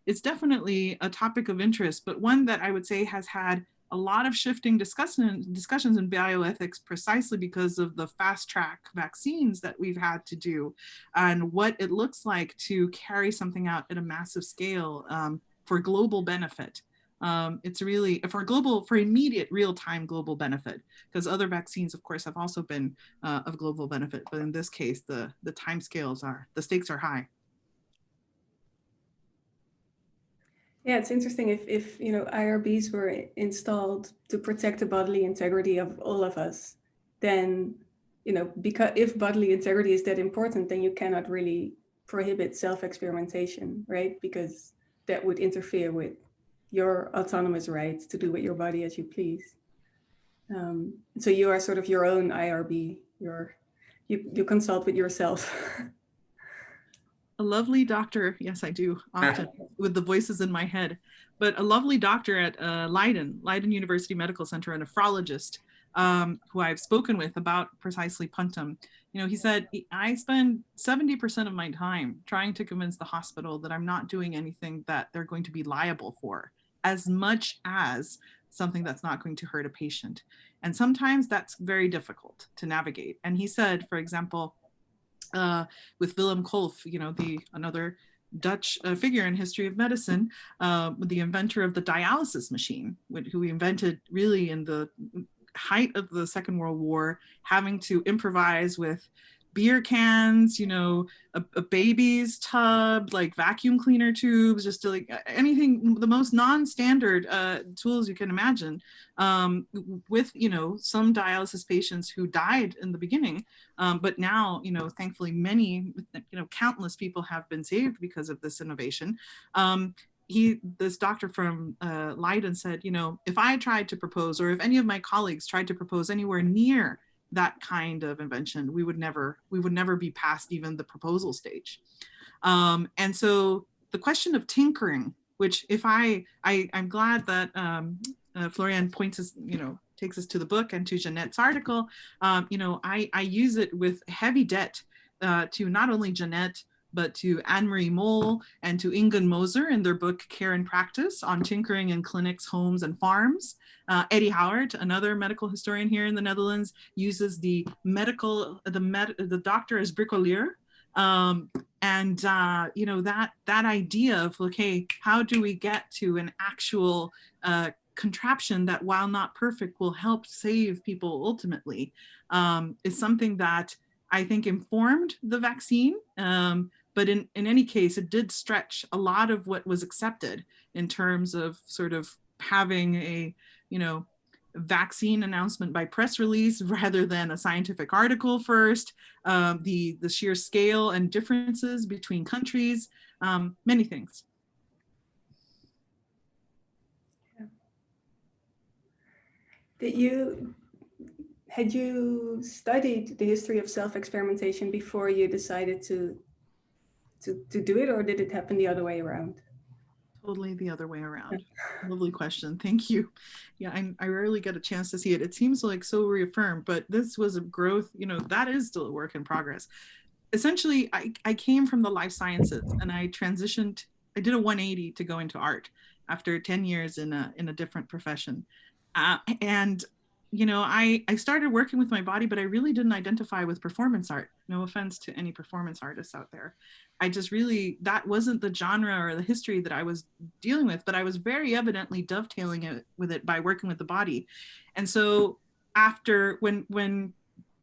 It's definitely a topic of interest, but one that I would say has had a lot of shifting discussions in bioethics precisely because of the fast track vaccines that we've had to do and what it looks like to carry something out at a massive scale for global benefit. It's really for immediate real-time global benefit, because other vaccines, of course, have also been of global benefit. But in this case, the stakes are high. Yeah, it's interesting if IRBs were installed to protect the bodily integrity of all of us, then because if bodily integrity is that important, then you cannot really prohibit self-experimentation, right? Because that would interfere with your autonomous right to do with your body as you please. So you are sort of your own IRB. You consult with yourself. A lovely doctor, yes, I do, often with the voices in my head, but a lovely doctor at Leiden University Medical Center, a nephrologist who I've spoken with about precisely punctum. He said, I spend 70% of my time trying to convince the hospital that I'm not doing anything that they're going to be liable for, as much as something that's not going to hurt a patient. And sometimes that's very difficult to navigate. And he said, for example, with Willem Kolff, another Dutch figure in history of medicine, the inventor of the dialysis machine, who invented really in the height of the Second World War, having to improvise with beer cans, a baby's tub, like vacuum cleaner tubes, just to like anything, the most non-standard tools you can imagine, with, some dialysis patients who died in the beginning. But now, thankfully many, countless people have been saved because of this innovation. This doctor from Leiden said, if I tried to propose, or if any of my colleagues tried to propose anywhere near that kind of invention, we would never be past even the proposal stage. And so the question of tinkering, which if I'm glad that Florian takes us to the book and to Jeanette's article. I use it with heavy debt to not only Jeanette, but to Anne-Marie Mol and to Ingen Moser in their book Care and Practice on tinkering in clinics, homes, and farms. Eddie Howard, another medical historian here in the Netherlands, uses the doctor as bricolier. That idea of, okay, how do we get to an actual contraption that, while not perfect, will help save people ultimately, is something that I think informed the vaccine. But in any case, it did stretch a lot of what was accepted in terms of sort of having a, vaccine announcement by press release rather than a scientific article first, the sheer scale and differences between countries, many things. Had you studied the history of self-experimentation before you decided to do it, or did it happen the other way around? Totally the other way around. Lovely question. Thank you. Yeah, I rarely get a chance to see it. It seems like so reaffirmed, but this was a growth, that is still a work in progress. Essentially, I came from the life sciences and I transitioned, I did a 180 to go into art after 10 years in a different profession. And I started working with my body, but I really didn't identify with performance art. No offense to any performance artists out there. I just really, that wasn't the genre or the history that I was dealing with, but I was very evidently dovetailing it with it by working with the body. And so after, when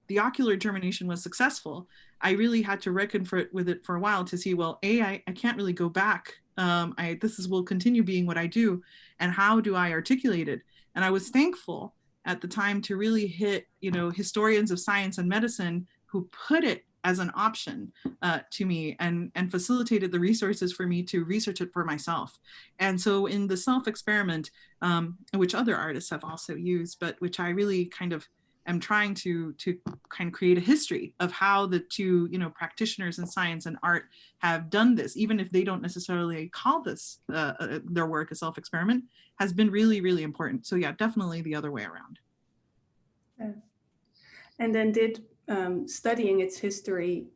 the ocular germination was successful, I really had to reckon with it for a while to see, well, I can't really go back. Will continue being what I do. And how do I articulate it? And I was thankful at the time to really hit, historians of science and medicine who put it as an option to me and facilitated the resources for me to research it for myself. And so in the self-experiment, which other artists have also used, but which I really kind of am trying to kind of create a history of how the two, practitioners in science and art have done this, even if they don't necessarily call this their work a self-experiment, has been really, really important. So yeah, definitely the other way around. Yeah. And then did studying its history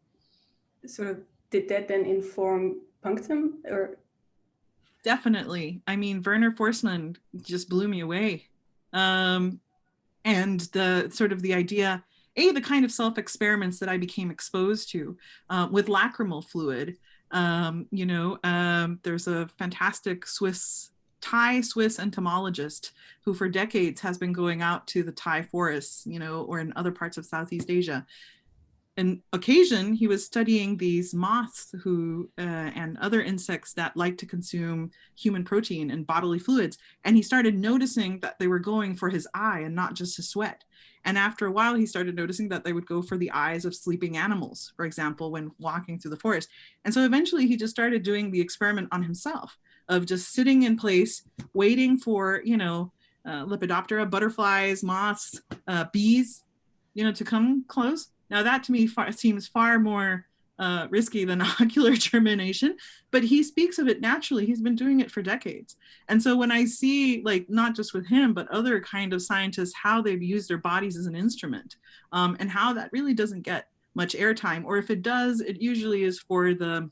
did that then inform punctum or? Definitely. I mean, Werner Forssmann just blew me away. And the idea, the kind of self-experiments that I became exposed to with lacrimal fluid. There's a fantastic Thai Swiss entomologist who for decades has been going out to the Thai forests, or in other parts of Southeast Asia. On occasion, he was studying these moths and other insects that like to consume human protein and bodily fluids. And he started noticing that they were going for his eye and not just his sweat. And after a while, he started noticing that they would go for the eyes of sleeping animals, for example, when walking through the forest. And so eventually he just started doing the experiment on himself of just sitting in place, waiting for, Lepidoptera, butterflies, moths, bees, to come close. Now that to me seems far more risky than ocular germination, but he speaks of it naturally. He's been doing it for decades. And so when I see, not just with him, but other kind of scientists, how they've used their bodies as an instrument, and how that really doesn't get much airtime, or if it does, it usually is for the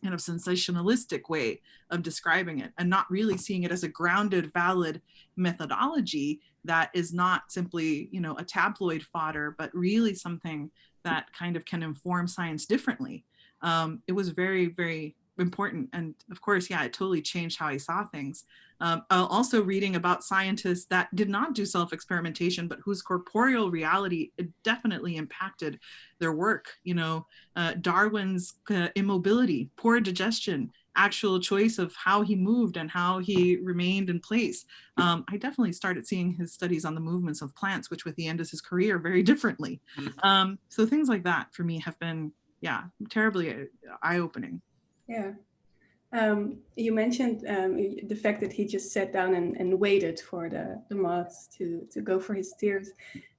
kind of sensationalistic way of describing it and not really seeing it as a grounded, valid methodology that is not simply, a tabloid fodder, but really something that kind of can inform science differently. It was very, very important. And of course, yeah, it totally changed how I saw things. Also reading about scientists that did not do self-experimentation, but whose corporeal reality definitely impacted their work. Darwin's immobility, poor digestion, actual choice of how he moved and how he remained in place. I definitely started seeing his studies on the movements of plants, which with the end of his career very differently. So things like that for me have been, terribly eye-opening. Yeah. You mentioned the fact that he just sat down and waited for the moths to go for his tears.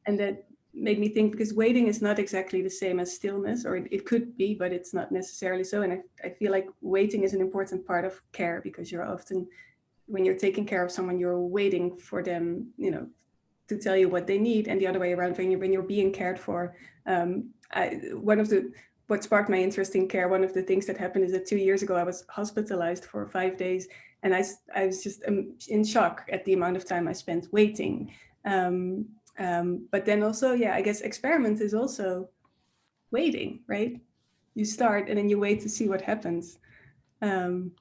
And that made me think, because waiting is not exactly the same as stillness, or it could be, but it's not necessarily so. And I feel like waiting is an important part of care, because you're often, when you're taking care of someone, you're waiting for them, to tell you what they need, and the other way around, when you're being cared for. What sparked my interest in care, one of the things that happened is that 2 years ago, I was hospitalized for 5 days, and I was just in shock at the amount of time I spent waiting. But then also, I guess experiment is also waiting, right? You start and then you wait to see what happens. And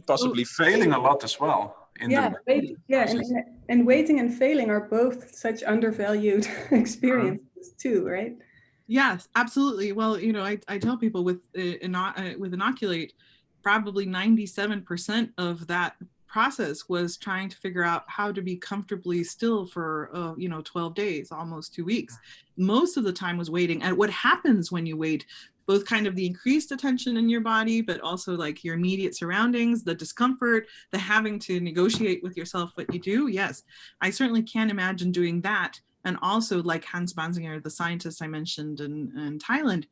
possibly failing a lot as well. And waiting and failing are both such undervalued experiences too, right? Yes, absolutely. Well, I tell people with inoculate, probably 97% of that process was trying to figure out how to be comfortably still for 12 days, almost 2 weeks. Most of the time was waiting. And what happens when you wait, both kind of the increased attention in your body, but also like your immediate surroundings, the discomfort, the having to negotiate with yourself what you do. Yes, I certainly can't imagine doing that. And also, like Hans Banzinger, the scientist I mentioned in Thailand,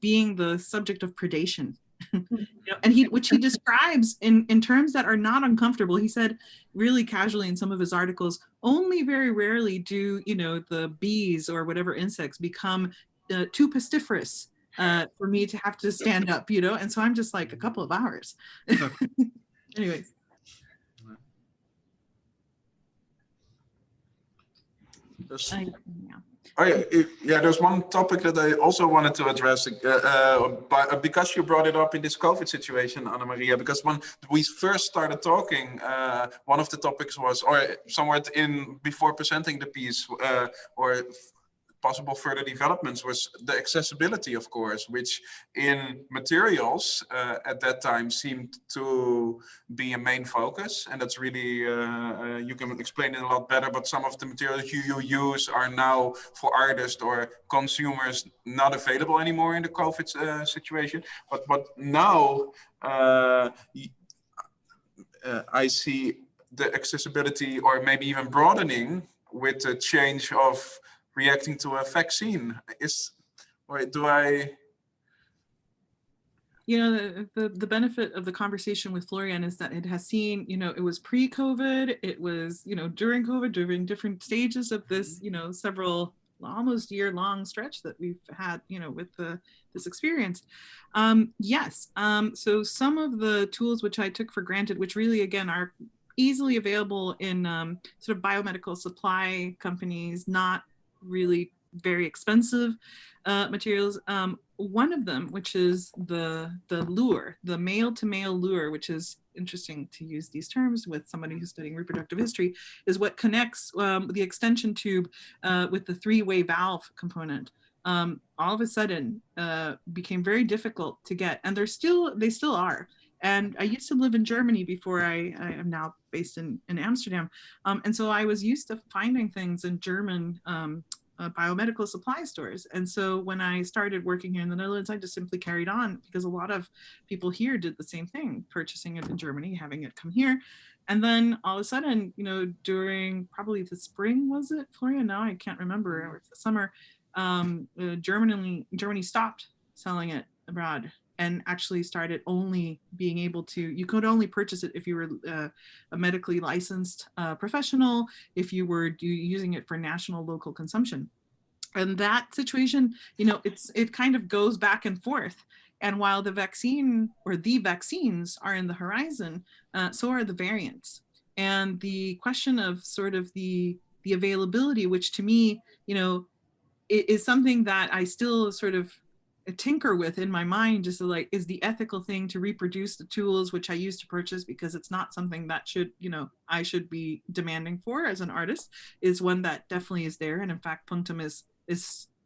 being the subject of predation And which he describes in terms that are not uncomfortable. He said really casually in some of his articles, only very rarely do, the bees or whatever insects become too pestiferous for me to have to stand up, and so I'm just like a couple of hours. Anyways. Oh yeah, there's one topic that I also wanted to address because you brought it up in this COVID situation, Anamaria, because when we first started talking, one of the topics was, or somewhere before presenting the piece, or possible further developments, was the accessibility, of course, which in materials at that time seemed to be a main focus. And that's really, you can explain it a lot better, but some of the materials you use are now for artists or consumers not available anymore in the COVID situation. But now I see the accessibility, or maybe even broadening, with the change of reacting to a vaccine. The benefit of the conversation with Florian is that it has seen, it was pre-COVID, it was, during COVID, during different stages of this, several almost year-long stretch that we've had, with this experience. Yes. So some of the tools which I took for granted, which really, again, are easily available in sort of biomedical supply companies, not really very expensive materials. One of them, which is the lure, the male-to-male lure, which is interesting to use these terms with somebody who's studying reproductive history, is what connects the extension tube with the three-way valve component. All of a sudden became very difficult to get, and they still are. And I used to live in Germany before I am now based in Amsterdam. And so I was used to finding things in German biomedical supply stores. And so when I started working here in the Netherlands, I just simply carried on, because a lot of people here did the same thing, purchasing it in Germany, having it come here. And then all of a sudden, during probably the spring, was it, Florian? Now I can't remember, or the summer, Germany stopped selling it abroad, and actually started only being able to, you could only purchase it if you were a medically licensed professional, if you were using it for national local consumption. And that situation, it kind of goes back and forth. And while the vaccine, or the vaccines, are in the horizon, so are the variants. And the question of sort of the availability, which to me, is something that I still sort of tinker with in my mind, just like, is the ethical thing to reproduce the tools which I used to purchase, because it's not something that should, I should be demanding for as an artist, is one that definitely is there. And in fact, Punctum is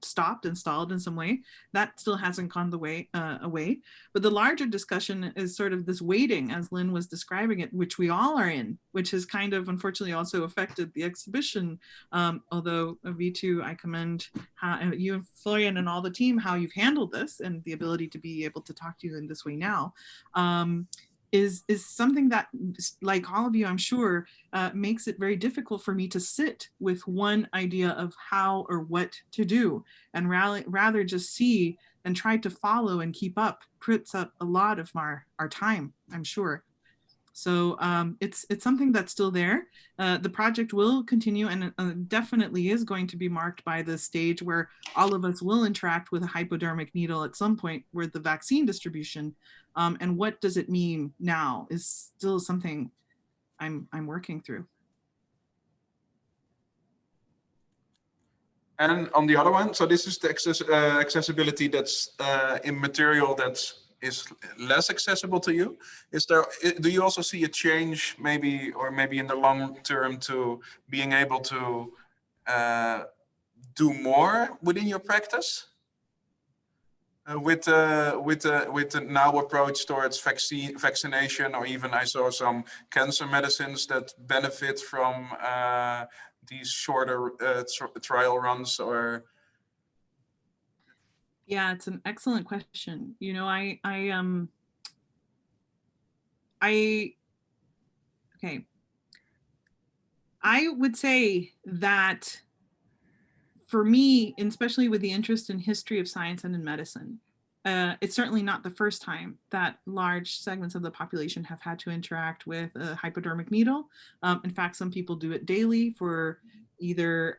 stopped and stalled in some way. That still hasn't gone the way away. But the larger discussion is sort of this waiting, as Lynn was describing it, which we all are in, which has kind of unfortunately also affected the exhibition. Although V2, I commend how you and Florian and all the team, how you've handled this, and the ability to be able to talk to you in this way now. Is something that, like all of you, I'm sure, makes it very difficult for me to sit with one idea of how or what to do, and rather just see and try to follow and keep up puts up a lot of our time, I'm sure. So it's something that's still there. The project will continue, and definitely is going to be marked by the stage where all of us will interact with a hypodermic needle at some point with the vaccine distribution. And what does it mean now is still something I'm working through. And on the other one, so this is the accessibility that's in material that's is less accessible to you. Do you also see a change, maybe in the long term, to being able to do more within your practice with the now approach towards vaccination, or even I saw some cancer medicines that benefit from these shorter trial runs? Or yeah, it's an excellent question. Okay. I would say that for me, especially with the interest in history of science and in medicine, it's certainly not the first time that large segments of the population have had to interact with a hypodermic needle. In fact, some people do it daily for either,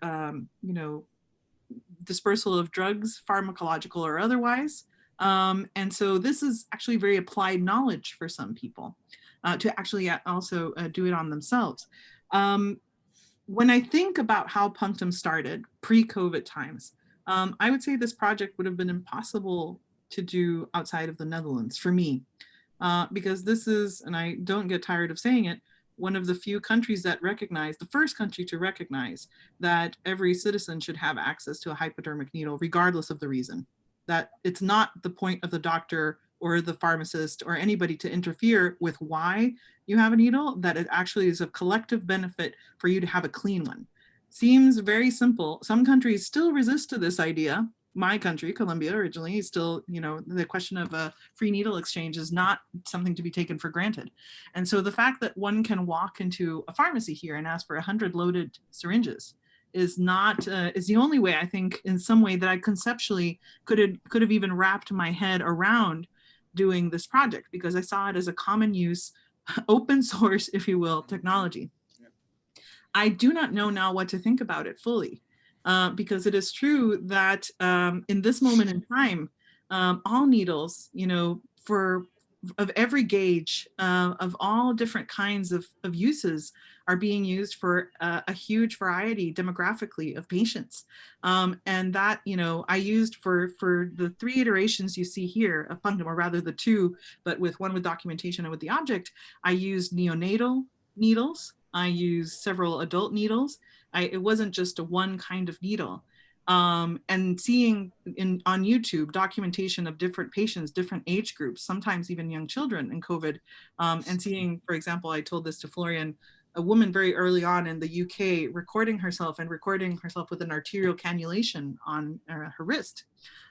dispersal of drugs, pharmacological or otherwise. And so this is actually very applied knowledge for some people to actually also do it on themselves. When I think about how Punctum started pre-COVID times, I would say this project would have been impossible to do outside of the Netherlands for me, because this is, and I don't get tired of saying it, one of the few countries that recognize, the first country to recognize that every citizen should have access to a hypodermic needle, regardless of the reason. That it's not the point of the doctor or the pharmacist or anybody to interfere with why you have a needle, that it actually is a collective benefit for you to have a clean one. Seems very simple. Some countries still resist to this idea. My country, Colombia, originally, is still, the question of a free needle exchange is not something to be taken for granted. And so the fact that one can walk into a pharmacy here and ask for 100 loaded syringes is not, is the only way, I think, in some way that I conceptually could have even wrapped my head around doing this project, because I saw it as a common use, open source, if you will, technology. I do not know now what to think about it fully. Because it is true that in this moment in time, all needles, of every gauge, of all different kinds of uses are being used for a huge variety demographically of patients. And that, I used for the 3 iterations you see here of Punctum, or rather the 2, but with one with documentation and with the object, I used neonatal needles. I used several adult needles. It wasn't just a one kind of needle. And seeing on YouTube documentation of different patients, different age groups, sometimes even young children in COVID, and seeing, for example, I told this to Florian, a woman very early on in the UK recording herself with an arterial cannulation on her wrist,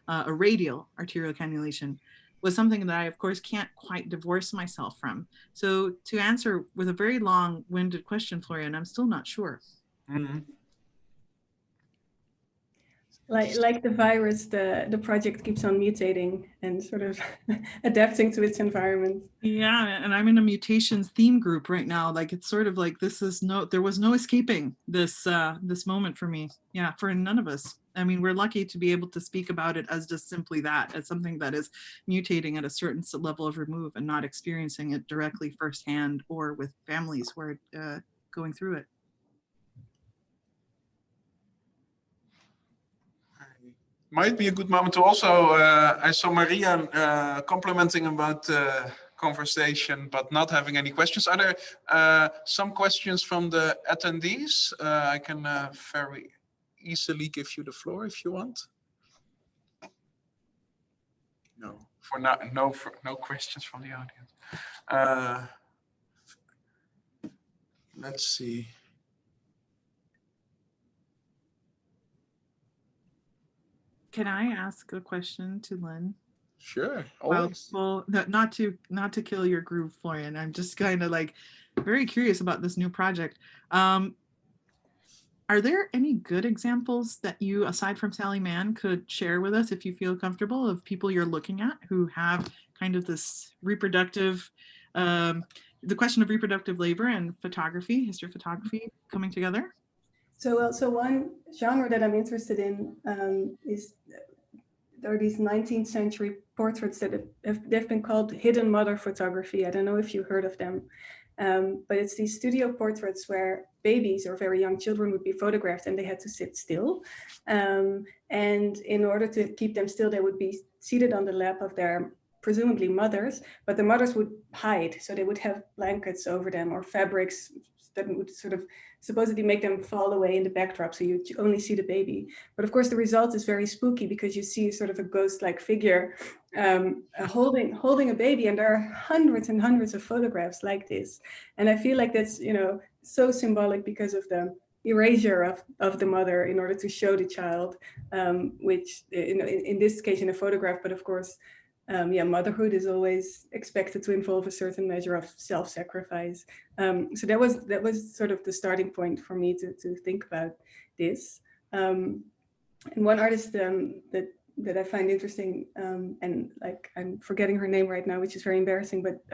a radial arterial cannulation, was something that I, of course, can't quite divorce myself from. So to answer with a very long-winded question, Florian, I'm still not sure. Mm-hmm. Like the virus, the project keeps on mutating and sort of adapting to its environment. Yeah, and I'm in a mutations theme group right now. Like, it's sort of like there was no escaping this this moment for me. Yeah, for none of us. I mean, we're lucky to be able to speak about it as just simply that, as something that is mutating at a certain level of remove and not experiencing it directly firsthand or with families who are going through it. Might be a good moment to also, I saw Maria complimenting about the conversation, but not having any questions. Are there some questions from the attendees? I can very easily give you the floor if you want. No, for now, no questions from the audience. Let's see. Can I ask a question to Lynn? Sure. Always. Well, not to kill your groove, Florian. I'm just kind of like very curious about this new project. Are there any good examples that you, aside from Sally Mann, could share with us, if you feel comfortable, of people you're looking at who have kind of this reproductive, the question of reproductive labor and photography, history of photography coming together? So one genre that I'm interested in there are these 19th century portraits that they've been called hidden mother photography. I don't know if you heard of them, but it's these studio portraits where babies or very young children would be photographed and they had to sit still. And in order to keep them still, they would be seated on the lap of their presumably mothers, but the mothers would hide. So they would have blankets over them or fabrics that would sort of supposedly make them fall away in the backdrop, so you only see the baby. But of course, the result is very spooky because you see sort of a ghost-like figure holding a baby, and there are hundreds and hundreds of photographs like this. And I feel like that's so symbolic because of the erasure of the mother in order to show the child, which in this case in a photograph, but of course. Motherhood is always expected to involve a certain measure of self-sacrifice. So that was sort of the starting point for me to think about this. And one artist that that I find interesting, and like I'm forgetting her name right now, which is very embarrassing, but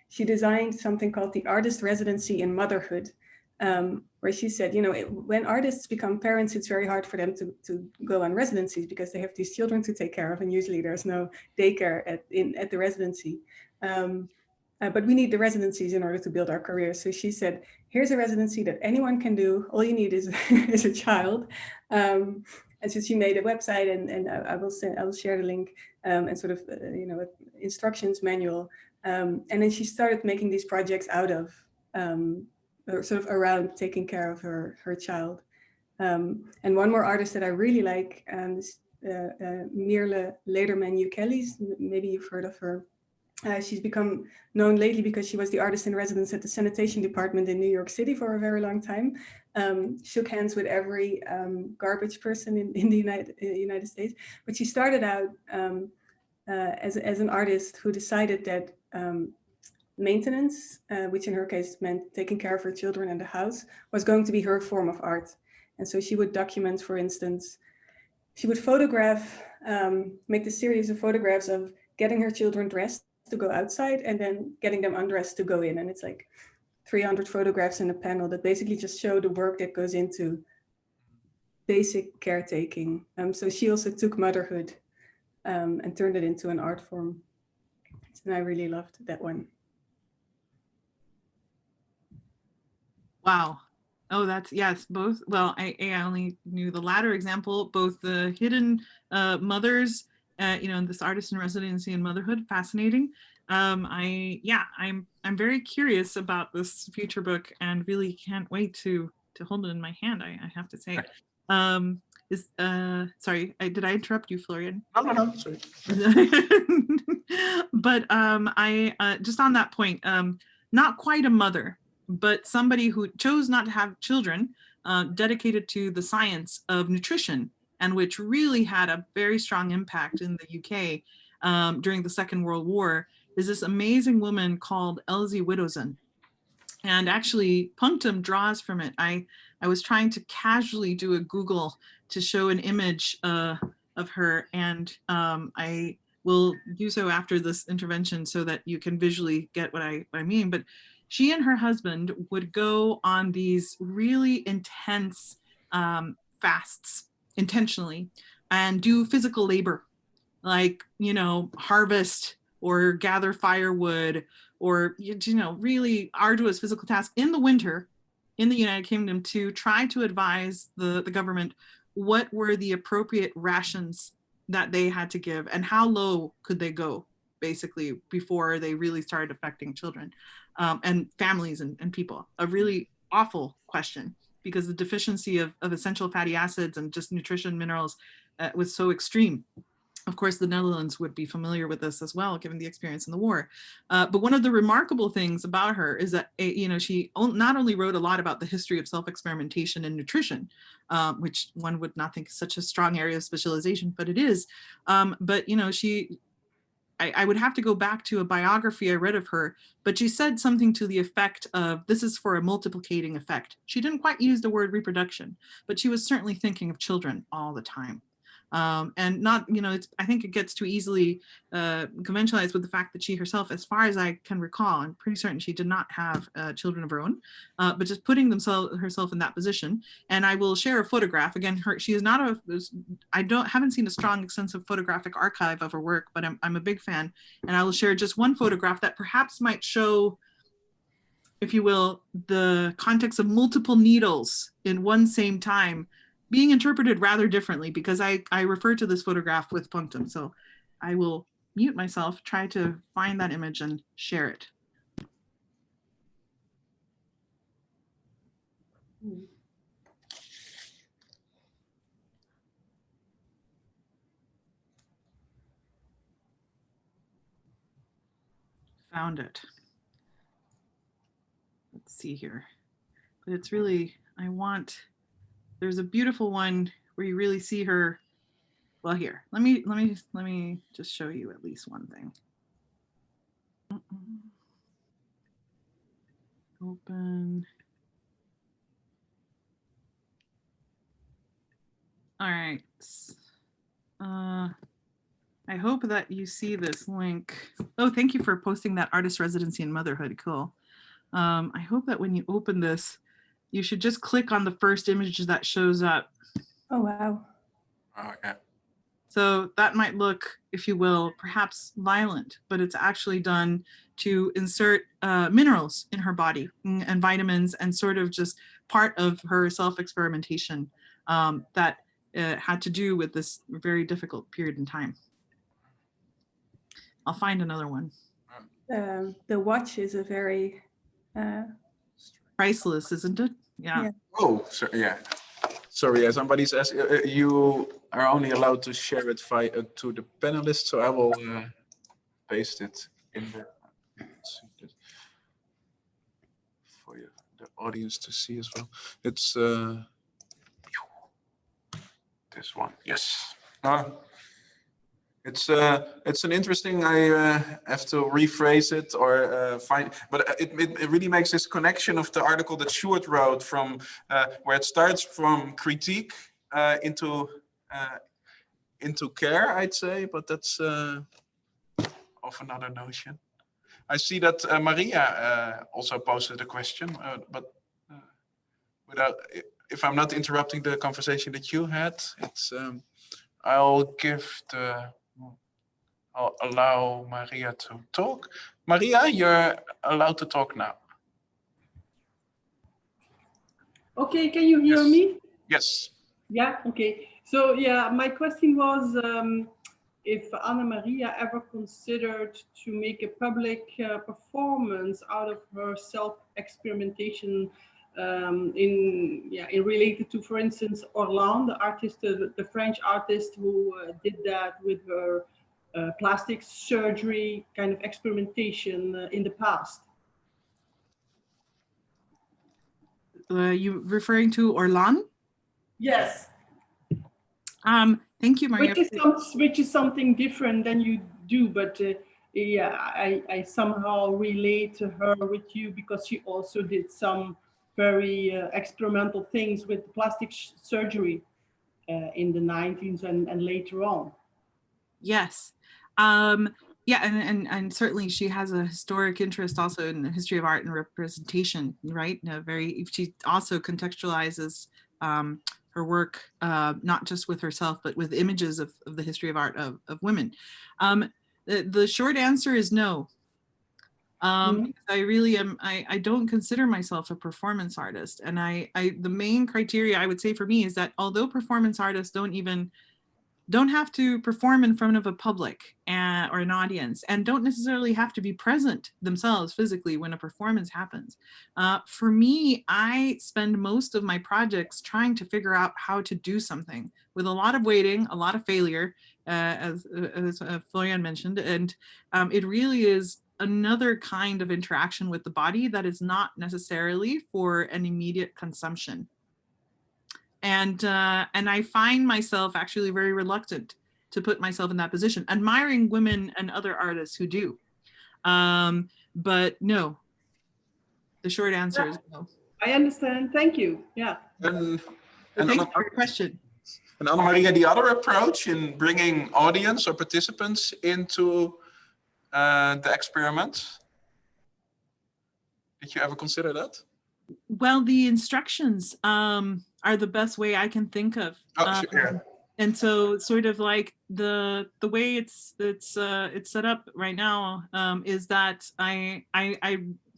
she designed something called the Artist Residency in Motherhood, where she said, you know, when artists become parents, it's very hard for them to go on residencies because they have these children to take care of, and usually there's no daycare at the residency. But we need the residencies in order to build our careers. So she said, here's a residency that anyone can do. All you need is, is a child. And so she made a website, and I will share the link, and sort of, you know, instructions manual. And then she started making these projects out of, or sort of around taking care of her child. And one more artist that I really like is Mirle Lederman-Ukellis. Maybe you've heard of her. She's become known lately because she was the artist in residence at the sanitation department in New York City for a very long time. Shook hands with every garbage person in the United States. But she started out as an artist who decided that maintenance, which in her case meant taking care of her children and the house, was going to be her form of art. And so she would document, for instance, she would photograph, make the series of photographs of getting her children dressed to go outside and then getting them undressed to go in. And it's like 300 photographs in a panel that basically just show the work that goes into basic caretaking. So she also took motherhood and turned it into an art form. And I really loved that one. Wow. Oh, that's, yes, both. Well, I only knew the latter example, both the hidden mothers, you know, this artist in residency and motherhood, fascinating. I'm very curious about this future book and really can't wait to hold it in my hand, I have to say. Sorry, did I interrupt you, Florian? No, sorry. But I just on that point, not quite a mother, but somebody who chose not to have children, dedicated to the science of nutrition, and which really had a very strong impact in the UK during the Second World War, is this amazing woman called Elsie Widowson. And actually, Punctum draws from it. I was trying to casually do a Google to show an image of her, and I will do so after this intervention so that you can visually get what I mean. But she and her husband would go on these really intense fasts intentionally and do physical labor, like, you know, harvest or gather firewood, or, you know, really arduous physical tasks in the winter in the United Kingdom to try to advise the government what were the appropriate rations that they had to give and how low could they go, basically, before they really started affecting children and families and people. A really awful question, because the deficiency of essential fatty acids and just nutrition minerals was so extreme. Of course, the Netherlands would be familiar with this as well, given the experience in the war. But one of the remarkable things about her is that, you know, she not only wrote a lot about the history of self-experimentation in nutrition, which one would not think is such a strong area of specialization, but it is. But, you know, I would have to go back to a biography I read of her, but she said something to the effect of, this is for a multiplicating effect. She didn't quite use the word reproduction, but she was certainly thinking of children all the time. And not, you know, I think it gets too easily conventionalized with the fact that she herself, as far as I can recall, I'm pretty certain she did not have children of her own, but just putting herself in that position. And I will share a photograph. Again, she is not haven't seen a strong, extensive photographic archive of her work, but I'm a big fan. And I will share just one photograph that perhaps might show, if you will, the context of multiple needles in one same time being interpreted rather differently, because I refer to this photograph with punctum. So I will mute myself, try to find that image and share it. Found it. Let's see here. But it's really, there's a beautiful one where you really see her. Well, here, let me just show you at least one thing. Open. All right. I hope that you see this link. Oh, thank you for posting that artist residency in motherhood. Cool. I hope that when you open this, you should just click on the first image that shows up. Oh, wow. Oh, yeah. So that might look, if you will, perhaps violent, but it's actually done to insert minerals in her body and vitamins, and sort of just part of her self-experimentation that had to do with this very difficult period in time. I'll find another one. The watch is a very Priceless, isn't it? Yeah. Oh, sorry. Yeah. Sorry, yeah, somebody's asking. You are only allowed to share it via to the panelists, so I will paste it in the for you, the audience to see as well. It's this one. Yes. It's an interesting. I have to rephrase it or find, but it really makes this connection of the article that Stuart wrote from where it starts from critique into care, I'd say, but that's of another notion. I see that Maria also posted a question, but without, if I'm not interrupting the conversation that you had, it's I'll allow Maria to talk. Maria, you're allowed to talk now. Okay, can you hear me? Yes. Yeah, okay. So yeah, my question was if Anamaria ever considered to make a public performance out of her self-experimentation in related to, for instance, Orlan, the artist, the French artist who did that with her plastic surgery kind of experimentation in the past. You referring to Orlan? Yes. Thank you, Maria. Which is something different than you do, but yeah, I somehow relate to her with you because she also did some very experimental things with plastic surgery in the 90s and later on. Yes. Yeah, and certainly she has a historic interest also in the history of art and representation, right? She also contextualizes her work, not just with herself, but with images of the history of art of women. The short answer is no. I really am, I don't consider myself a performance artist. And the main criteria I would say for me is that although performance artists don't have to perform in front of a public or an audience, and don't necessarily have to be present themselves physically when a performance happens. For me, I spend most of my projects trying to figure out how to do something with a lot of waiting, a lot of failure, as Florian mentioned, and it really is another kind of interaction with the body that is not necessarily for an immediate consumption. And I find myself actually very reluctant to put myself in that position, admiring women and other artists who do. But no, the short answer is no. I understand. Thank you. Yeah. And thank you for your question. And Anamaria, the other approach in bringing audience or participants into the experiment, did you ever consider that? Well, the instructions are the best way I can think of. Oh, sure. And so sort of like the way it's set up right now is that I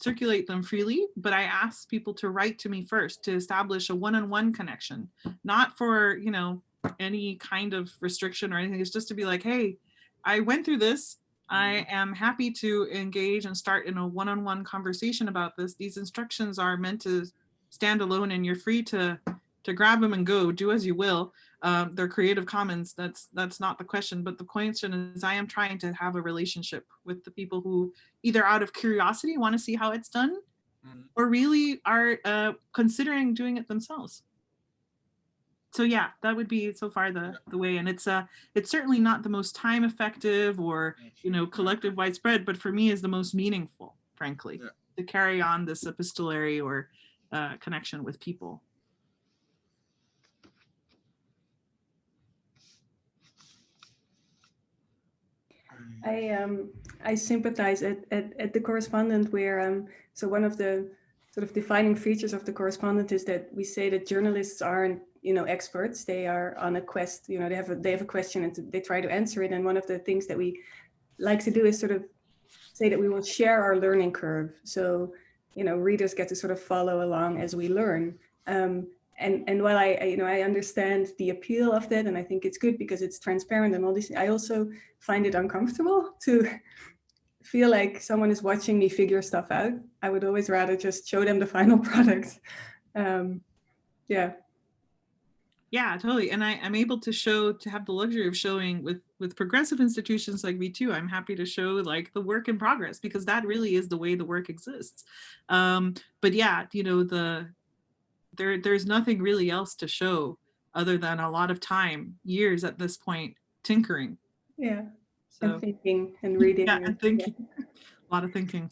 circulate them freely, but I ask people to write to me first to establish a one-on-one connection, not for, you know, any kind of restriction or anything. It's just to be like, hey, I went through this. I am happy to engage and start in a one-on-one conversation about this. These instructions are meant to stand alone, and you're free to grab them and go, do as you will. They're Creative Commons. That's not the question, but the question is I am trying to have a relationship with the people who either out of curiosity want to see how it's done, or really are considering doing it themselves. So yeah, that would be so far the way, and it's certainly not the most time effective or, you know, collective widespread, but for me is the most meaningful, frankly, to carry on this epistolary or connection with people. I sympathize at the correspondent where so one of the sort of defining features of the correspondent is that we say that journalists aren't, you know, experts. They are on a quest, you know, they have a question and they try to answer it. And one of the things that we like to do is sort of say that we will share our learning curve. So, you know, readers get to sort of follow along as we learn. And while I understand the appeal of that, and I think it's good because it's transparent and all this, I also find it uncomfortable to feel like someone is watching me figure stuff out. I would always rather just show them the final product. Yeah. Yeah, totally. And I'm able to have the luxury of showing with progressive institutions like V2, I'm happy to show like the work in progress, because that really is the way the work exists. But yeah, you know, there's nothing really else to show other than a lot of time, years at this point, tinkering. Yeah. So, and thinking and reading. Yeah, and thinking. Yeah. A lot of thinking.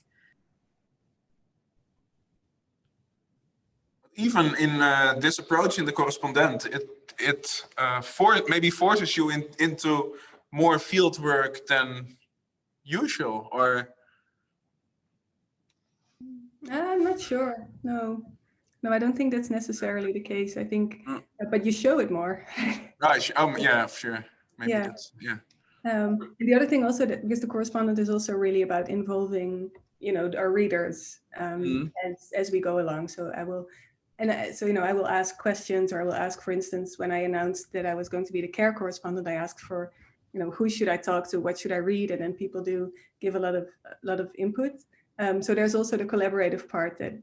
Even in this approach in the correspondent, it maybe forces you into more field work than usual, or? I'm not sure. No, I don't think that's necessarily the case. I think, but you show it more. Right. Yeah, sure. Maybe Yeah. that's, yeah. And the other thing also, that because the correspondent is also really about involving, you know, our readers as we go along. So I will, so, you know, I will ask questions, or I will ask, for instance, when I announced that I was going to be the care correspondent, I asked for, you know, who should I talk to, what should I read, and then people do give a lot of input. So there's also the collaborative part that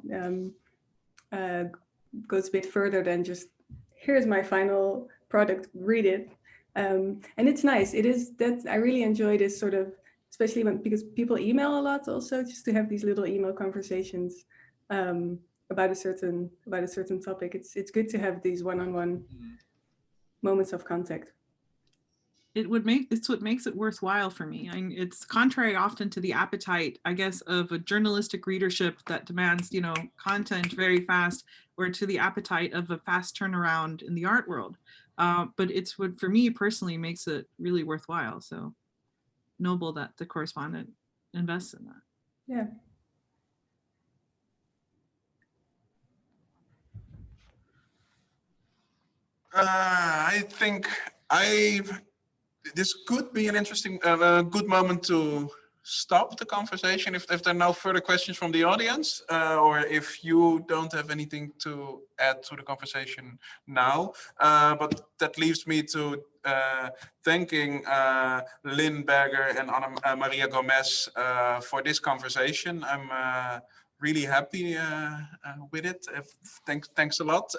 goes a bit further than just, here's my final product, read it. And it's nice. It is that I really enjoy this sort of, especially because people email a lot also, just to have these little email conversations about a certain topic. It's good to have these one-on-one moments of contact. It's what makes it worthwhile for me. It's contrary often to the appetite, I guess, of a journalistic readership that demands, you know, content very fast, or to the appetite of a fast turnaround in the art world. But it's what, for me personally, makes it really worthwhile. So noble that the correspondent invests in that. Yeah. I think this could be an interesting, good moment to stop the conversation if there are no further questions from the audience, or if you don't have anything to add to the conversation now. But that leaves me to thanking Lynne Berger and Anamaria Gomez for this conversation. I'm really happy with it. Thanks a lot.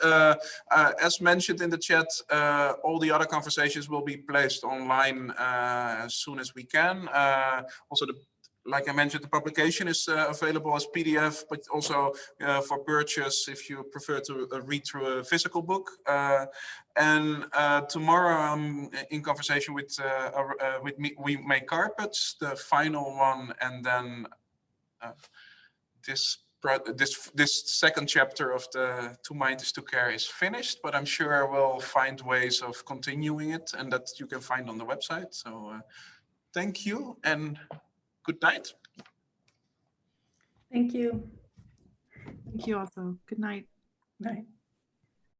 As mentioned in the chat, all the other conversations will be placed online as soon as we can. Also, like I mentioned, the publication is available as PDF, but also for purchase if you prefer to read through a physical book. And tomorrow I'm in conversation with We Make Carpets, the final one, and then this second chapter of the To Mind is to Care is finished, but I'm sure we'll find ways of continuing it, and that you can find on the website. So thank you and good night. Thank you. Thank you also. Good night. Bye.